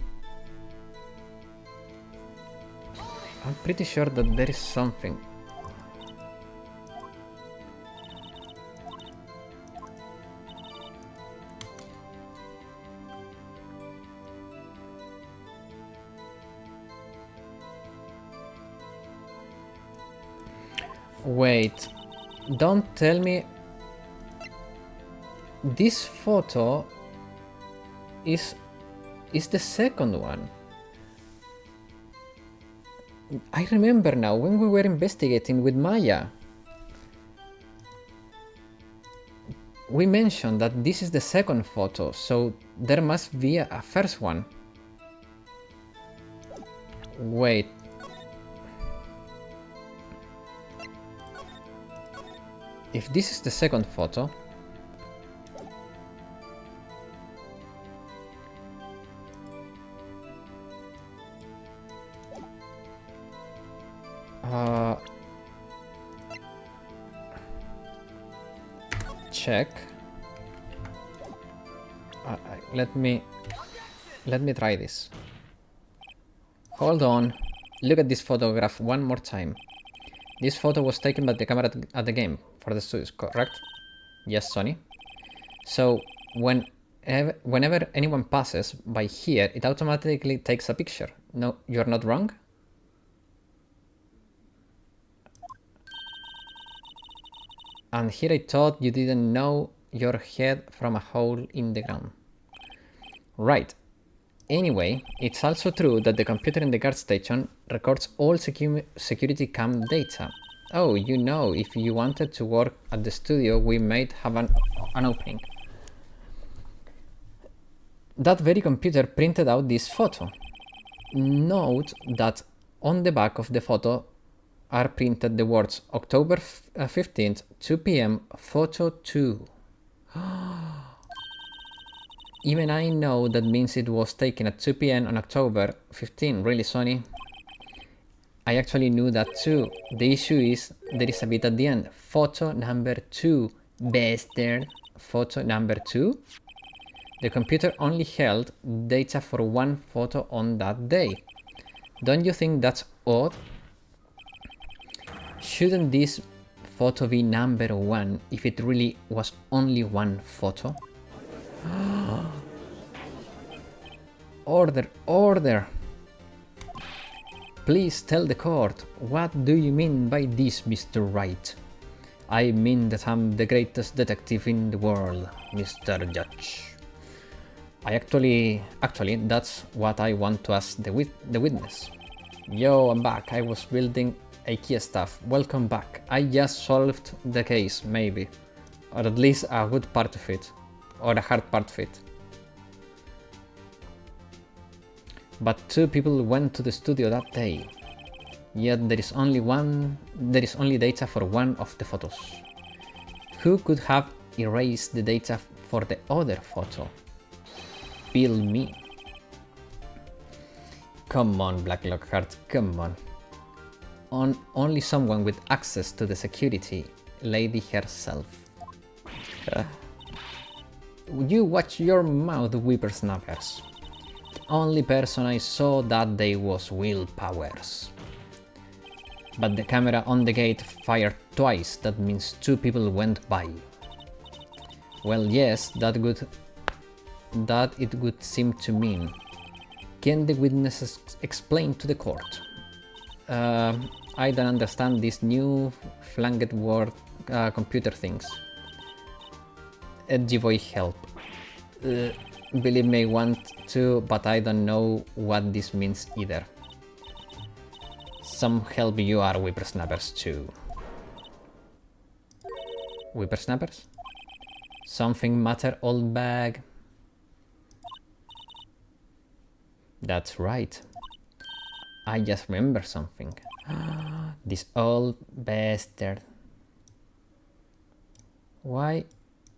pretty sure that there is something. Wait, don't tell me this photo is the second one. I remember now when we were investigating with Maya. We mentioned that this is the second photo, so there must be a first one. Wait. If this is the second photo... check. Let me try this. Hold on. Look at this photograph one more time. This photo was taken by the camera at the game for the studios, correct? Yes, Sonny. So whenever anyone passes by here, it automatically takes a picture. No, you're not wrong? And here I thought you didn't know your head from a hole in the ground. Right. Anyway, it's also true that the computer in the guard station records all security cam data. Oh, you know, if you wanted to work at the studio, we might have an opening. That very computer printed out this photo. Note that on the back of the photo are printed the words October 15th, 2 p.m, photo 2. Even I know that means it was taken at 2 p.m. on October 15. Really, Sony? I actually knew that too. The issue is there is a bit at the end. Photo number 2. Bastard. Photo number 2? The computer only held data for one photo on that day. Don't you think that's odd? Shouldn't this photo be number 1 if it really was only one photo? Order, order! Please tell the court, what do you mean by this, Mr. Wright? I mean that I'm the greatest detective in the world, Mr. Judge. Actually, that's what I want to ask the witness. Yo, I'm back. I was building IKEA stuff. Welcome back. I just solved the case, maybe. Or at least a good part of it. Or a hard part of it. But 2 people went to the studio that day. Yet there is only data for one of the photos. Who could have erased the data for the other photo? Bill me. Come on, Black Lockhart, come on. Only someone with access to the security lady herself. You watch your mouth, whippersnappers. The only person I saw that day was Will Powers. But the camera on the gate fired twice, that means 2 people went by. Well, yes, that it would seem to mean. Can the witnesses explain to the court? I don't understand these new flanged word computer things. Edgy boy, help. Believe me, I want to, but I don't know what this means either. Some help, you are whippersnappers too. Whippersnappers? Something matter, old bag? That's right. I just remember something. This old bastard. Why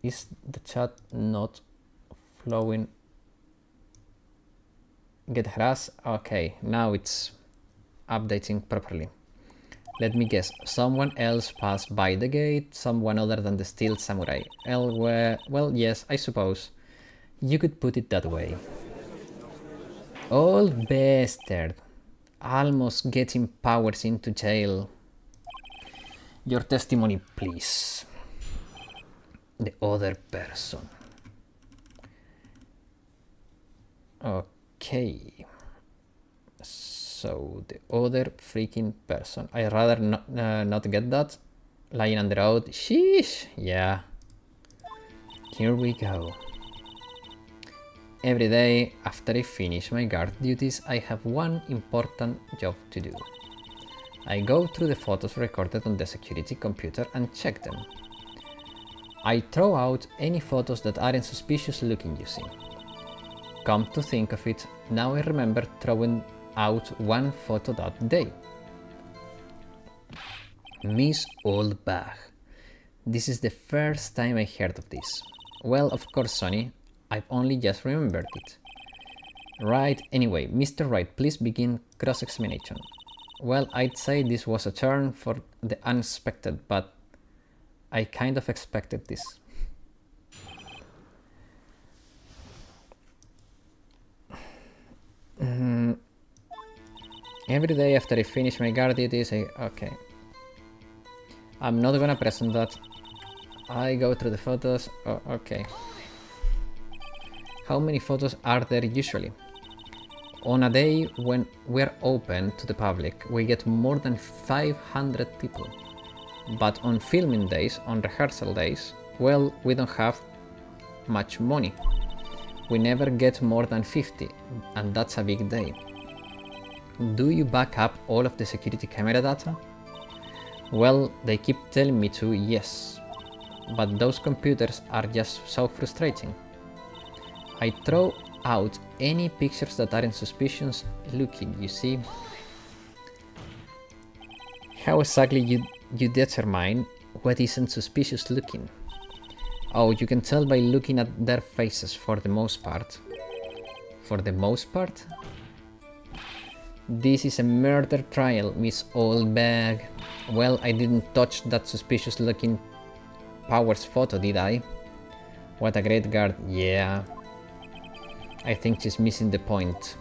is the chat not flowing? Get harassed? Okay, now it's updating properly. Let me guess, someone else passed by the gate, someone other than the Steel Samurai. Well, yes, I suppose. You could put it that way. Old bastard. Almost getting Powers into jail. Your testimony, please. The other person. Okay. So, the other freaking person. I'd rather not get that. Lying on the road. Sheesh. Yeah. Here we go. Every day after I finish my guard duties, I have one important job to do. I go through the photos recorded on the security computer and check them. I throw out any photos that aren't suspicious looking, you see. Come to think of it, now I remember throwing out one photo that day. Miss Old Bag. This is the first time I heard of this. Well, of course, Sonny. I've only just remembered it. Right, anyway, Mr. Wright, please begin cross-examination. Well, I'd say this was a turn for the unexpected, but I kind of expected this. Every day after I finish my guard duties, okay. I'm not gonna present that. I go through the photos, okay. How many photos are there usually? On a day when we're open to the public, we get more than 500 people. But on filming days, on rehearsal days, well, we don't have much money. We never get more than 50, and that's a big day. Do you back up all of the security camera data? Well, they keep telling me to, yes. But those computers are just so frustrating. I throw out any pictures that aren't suspicious looking, you see. How exactly you determine what isn't suspicious looking? Oh, you can tell by looking at their faces for the most part. For the most part? This is a murder trial, Miss Oldbag. Well, I didn't touch that suspicious looking Powers photo, did I? What a great guard, yeah. I think she's missing the point.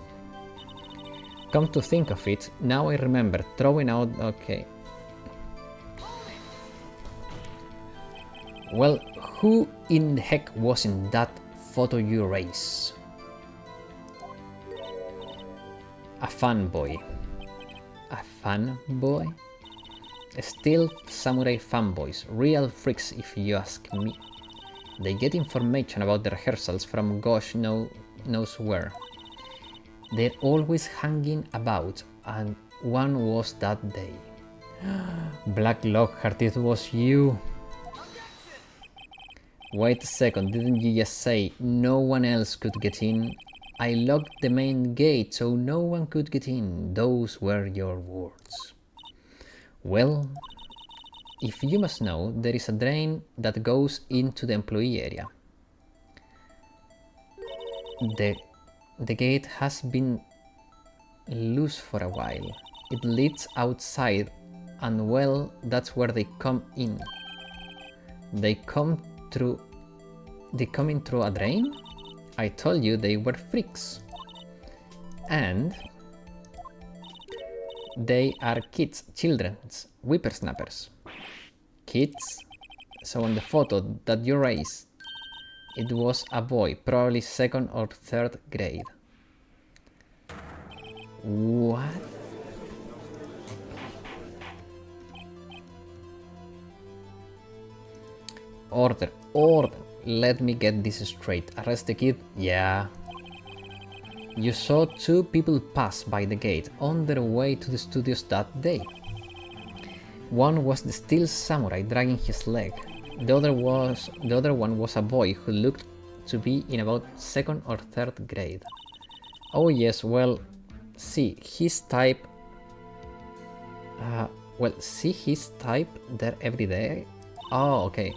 Come to think of it, now I remember throwing out... okay. Well, who in the heck was in that photo you raised? A fanboy. A fanboy? Still samurai fanboys, real freaks if you ask me. They get information about the rehearsals from gosh knows where. They're always hanging about, and one was that day. Black Lockhart, it was you. Wait a second, didn't you just say no one else could get in? I locked the main gate so no one could get in. Those were your words. Well, if you must know, there is a drain that goes into the employee area. The gate has been loose for a while. It leads outside, and well, that's where they come in. They come in through a drain? I told you they were freaks. And they are kids, children, whippersnappers. Kids? So on the photo that you raised, it was a boy, probably 2nd or 3rd grade. What? Order, order. Let me get this straight. Arrest the kid? Yeah. You saw 2 people pass by the gate on their way to the studios that day. One was the steel samurai dragging his leg. The other one was a boy who looked to be in about 2nd or 3rd grade. Oh yes, well, see his type there every day? Oh, okay.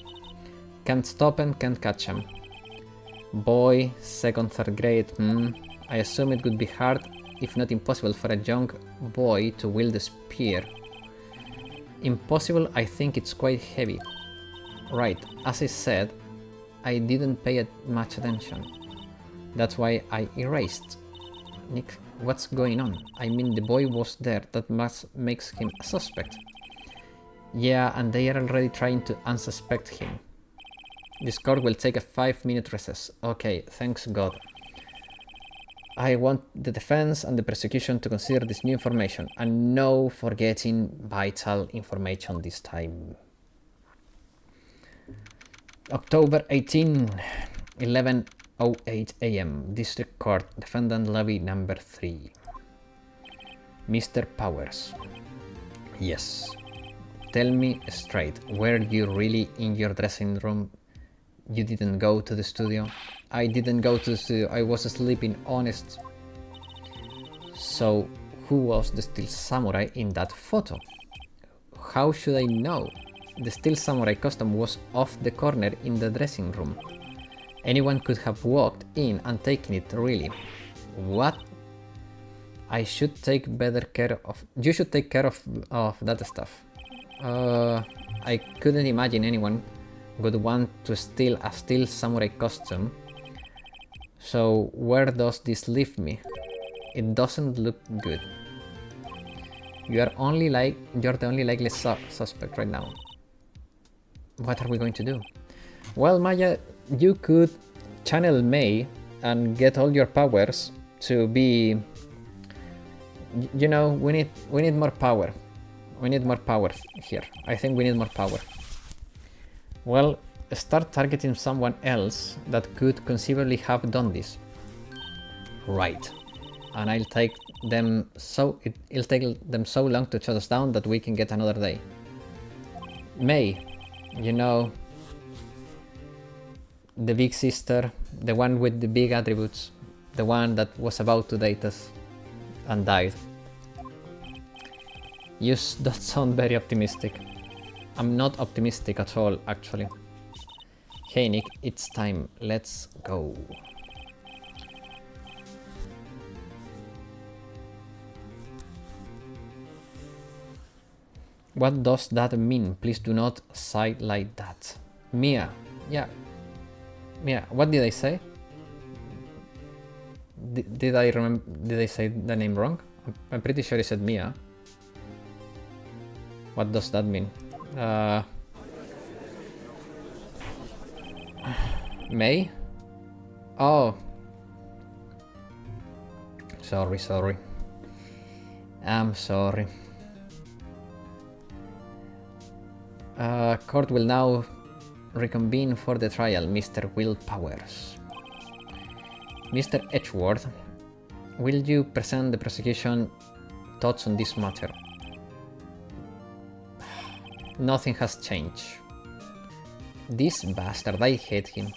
Can't stop and can't catch him. Boy, 2nd, 3rd grade, I assume it would be hard, if not impossible, for a young boy to wield a spear. Impossible, I think it's quite heavy. Right, as I said, I didn't pay much attention. That's why I erased. Nick, what's going on? I mean, the boy was there, that makes him a suspect. Yeah, and they are already trying to unsuspect him. This court will take a 5-minute recess. Okay, thanks God. I want the defense and the prosecution to consider this new information, and no forgetting vital information this time. October 18, 11:08 AM, District Court, Defendant Lobby number 3. Mr. Powers. Yes. Tell me straight, were you really in your dressing room? You didn't go to the studio? I didn't go to the studio, I was sleeping, honest. So, who was the steel samurai in that photo? How should I know? The steel samurai costume was off the corner in the dressing room. Anyone could have walked in and taken it, really. What? I should take better care of... You should take care of that stuff. I couldn't imagine anyone would want to steal a steel samurai costume. So where does this leave me? It doesn't look good. You're the only likely suspect right now. What are we going to do? Well, Maya, you could channel May and get all your powers to be... You know, we need more power. We need more power here. I think we need more power. Well, start targeting someone else that could conceivably have done this. Right. And it'll take them so long to shut us down that we can get another day. May, you know, the big sister, the one with the big attributes, the one that was about to date us and died. You don't sound very optimistic. I'm not optimistic at all, actually. Hey Nick, it's time. Let's go. What does that mean? Please do not sigh like that. Mia. Yeah. Mia, what did I say? Did I remember? Did I say the name wrong? I'm pretty sure I said Mia. What does that mean? May? Oh. Sorry. I'm sorry. Court will now reconvene for the trial, Mr. Will Powers. Mr. Edgeworth, will you present the prosecution thoughts on this matter? Nothing has changed. This bastard, I hate him.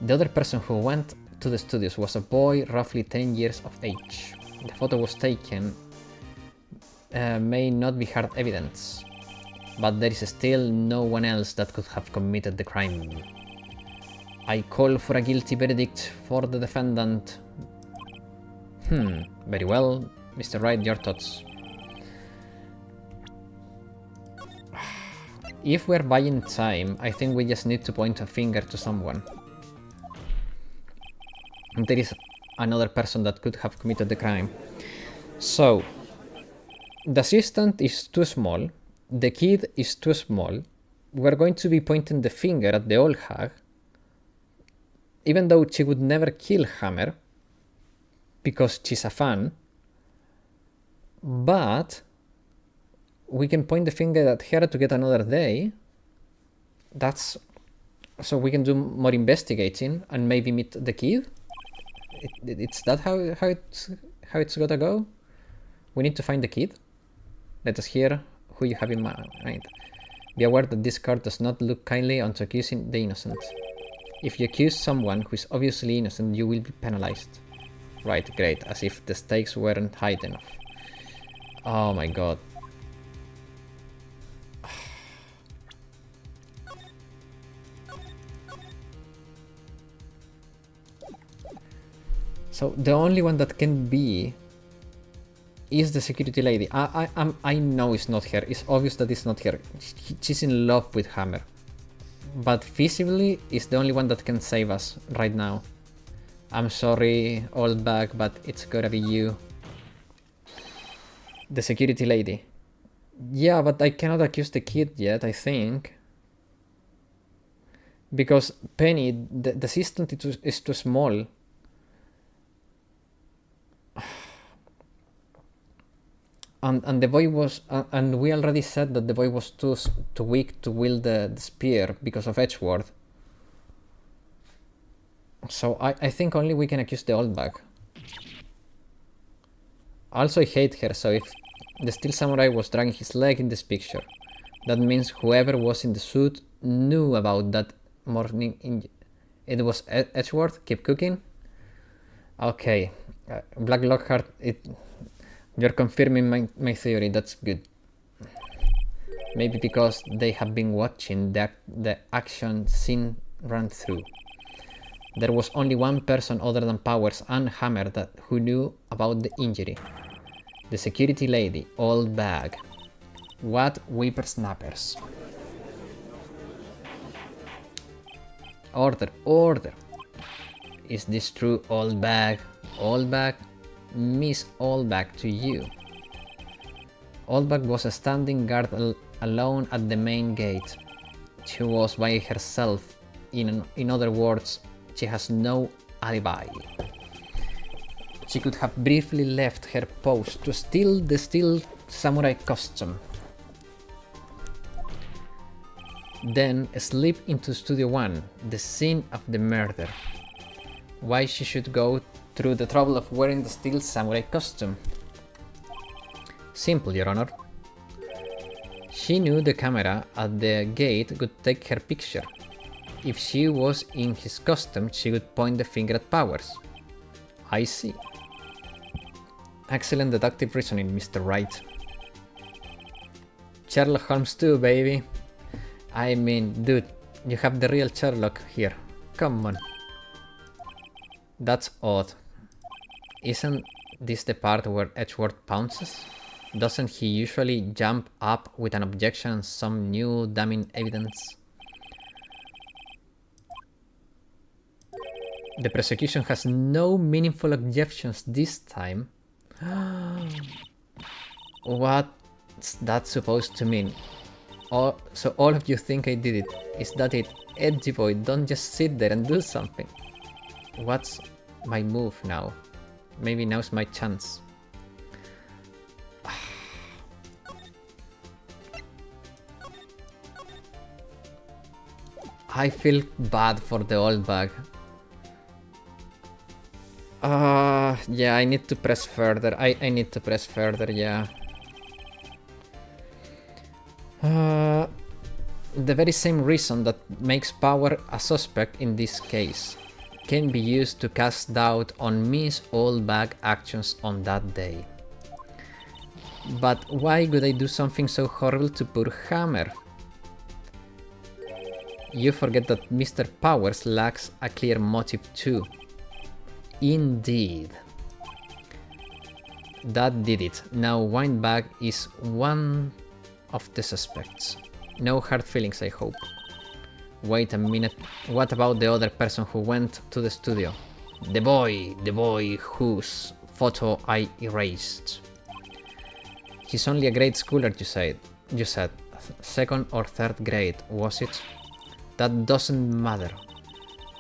The other person who went to the studios was a boy roughly 10 years of age. The photo was taken may not be hard evidence, but there is still no one else that could have committed the crime. I call for a guilty verdict for the defendant. Very well. Mr. Wright, your thoughts? If we're buying time, I think we just need to point a finger to someone. There is another person that could have committed the crime. So, the assistant is too small, the kid is too small, we're going to be pointing the finger at the old hag, even though she would never kill Hammer, because she's a fan, but we can point the finger at her to get another day. That's so we can do more investigating and maybe meet the kid. It's that how it's gotta go. We need to find the kid. Let us hear who you have in mind. Be aware that this card does not look kindly onto accusing the innocent. If you accuse someone who is obviously innocent, you will be penalized. Right, great, as if the stakes weren't high enough. Oh my god. So the only one that can be is the security lady. I know it's not her. It's obvious that it's not her. She's in love with Hammer. But visibly, it's the only one that can save us right now. I'm sorry, old bag, but it's gotta be you. The security lady. Yeah, but I cannot accuse the kid yet, I think. Because Penny, the assistant is too small. And the boy was, and we already said that the boy was too weak to wield the spear because of Edgeworth. So I think only we can accuse the old bag. Also, I hate her, so if the Steel Samurai was dragging his leg in this picture, that means whoever was in the suit knew about that morning. It was Edgeworth. Keep cooking. Okay, Black Lockhart. You're confirming my theory. That's good. Maybe because they have been watching the action scene run through. There was only one person other than Powers and Hammer who knew about the injury. The security lady, old bag. What whippersnappers. Order, order. Is this true, old bag? Old bag? Miss Oldback to you. Oldback was standing guard alone at the main gate. She was by herself. In other words, she has no alibi. She could have briefly left her post to steal the Steel Samurai costume. Then slip into Studio 1, the scene of the murder. Why she should go through the trouble of wearing the steel samurai costume? Simple, Your Honor. She knew the camera at the gate would take her picture. If she was in his costume, she would point the finger at Powers. I see. Excellent deductive reasoning, Mr. Wright. Sherlock Holmes too, baby. I mean, dude, you have the real Sherlock here. Come on. That's odd. Isn't this the part where Edgeworth pounces? Doesn't he usually jump up with an objection and some new damning evidence? The prosecution has no meaningful objections this time. What's that supposed to mean? So all of you think I did it. Is that it? Edgy boy, don't just sit there and do something. What's my move now? Maybe now's my chance. I feel bad for the old bag. Yeah, I need to press further. I need to press further, yeah. The very same reason that makes Power a suspect in this case can be used to cast doubt on Miss Oldbag actions on that day. But why would I do something so horrible to poor Hammer? You forget that Mr. Powers lacks a clear motive too. Indeed. That did it. Now Windbag is one of the suspects. No hard feelings, I hope. Wait a minute. What about the other person who went to the studio? The boy whose photo I erased. He's only a grade schooler, you said. Second or third grade, was it? That doesn't matter.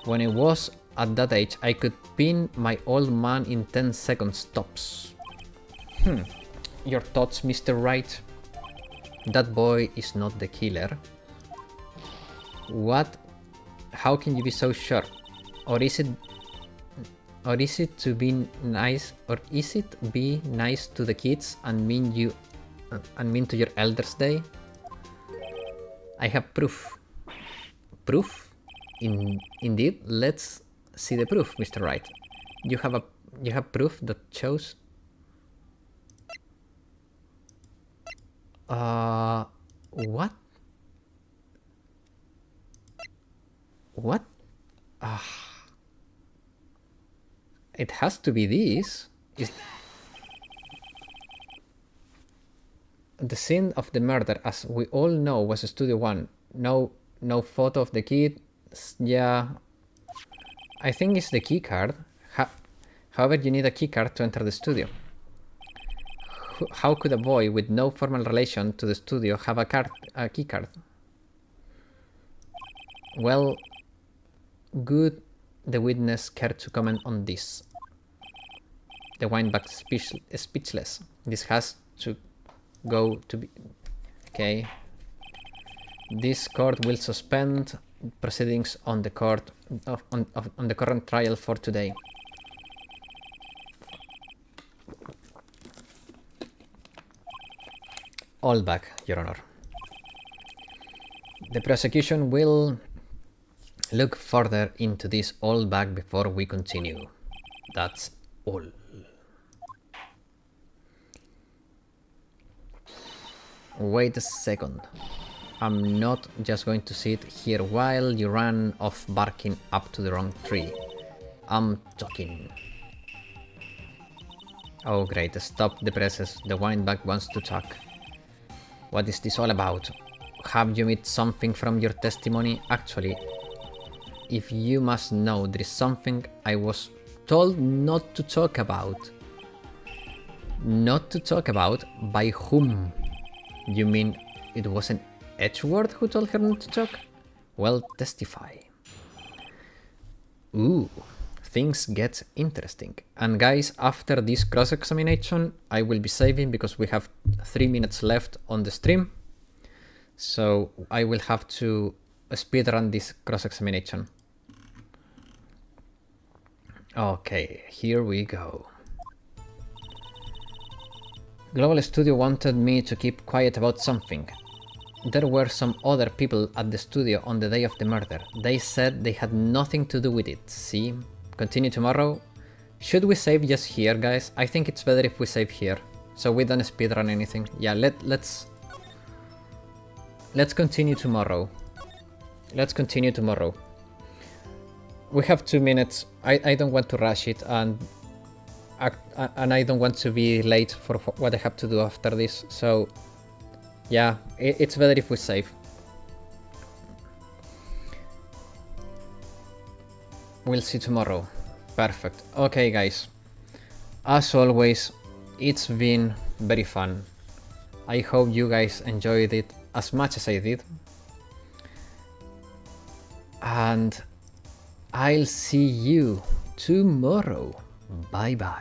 When I was at that age, I could pin my old man in 10 seconds tops. Your thoughts, Mr. Wright? That boy is not the killer. What? How can you be so sure? Or is it to be nice? Or is it be nice to the kids and mean to your elders' day? I have proof. Proof? Indeed. Let's see the proof, Mr. Wright. You have proof that shows. What? What? It has to be this. The scene of the murder, as we all know, was Studio 1. No photo of the kid. Yeah. I think it's the keycard. However, you need a keycard to enter the studio. How could a boy with no formal relation to the studio have a keycard? Well, good the witness care to comment on this. The Windbag speechless. This has to go to be... Okay. This court will suspend proceedings on the court on the current trial for today. All back, Your Honor. The prosecution will look further into this all back before we continue. That's all. Wait a second. I'm not just going to sit here while you run off barking up to the wrong tree. I'm talking. Oh great, stop the presses. The Windbag wants to talk. What is this all about? Have you made something from your testimony? Actually, if you must know, there is something I was told not to talk about. Not to talk about? By whom? You mean it wasn't Edgeworth who told her not to talk? Well, testify. Ooh, things get interesting. And guys, after this cross-examination, I will be saving because we have 3 minutes left on the stream. So I will have to speedrun this cross-examination. Okay, here we go. Global Studio wanted me to keep quiet about something. There were some other people at the studio on the day of the murder. They said they had nothing to do with it. See? Continue tomorrow. Should we save just here, guys? I think it's better if we save here, so we don't speedrun anything. Yeah, let's continue tomorrow. Let's continue tomorrow. We have 2 minutes. I don't want to rush it, and I don't want to be late for what I have to do after this. So yeah, it's better if we save. We'll see tomorrow. Perfect. Okay, guys. As always, it's been very fun. I hope you guys enjoyed it as much as I did. And I'll see you tomorrow. Bye bye.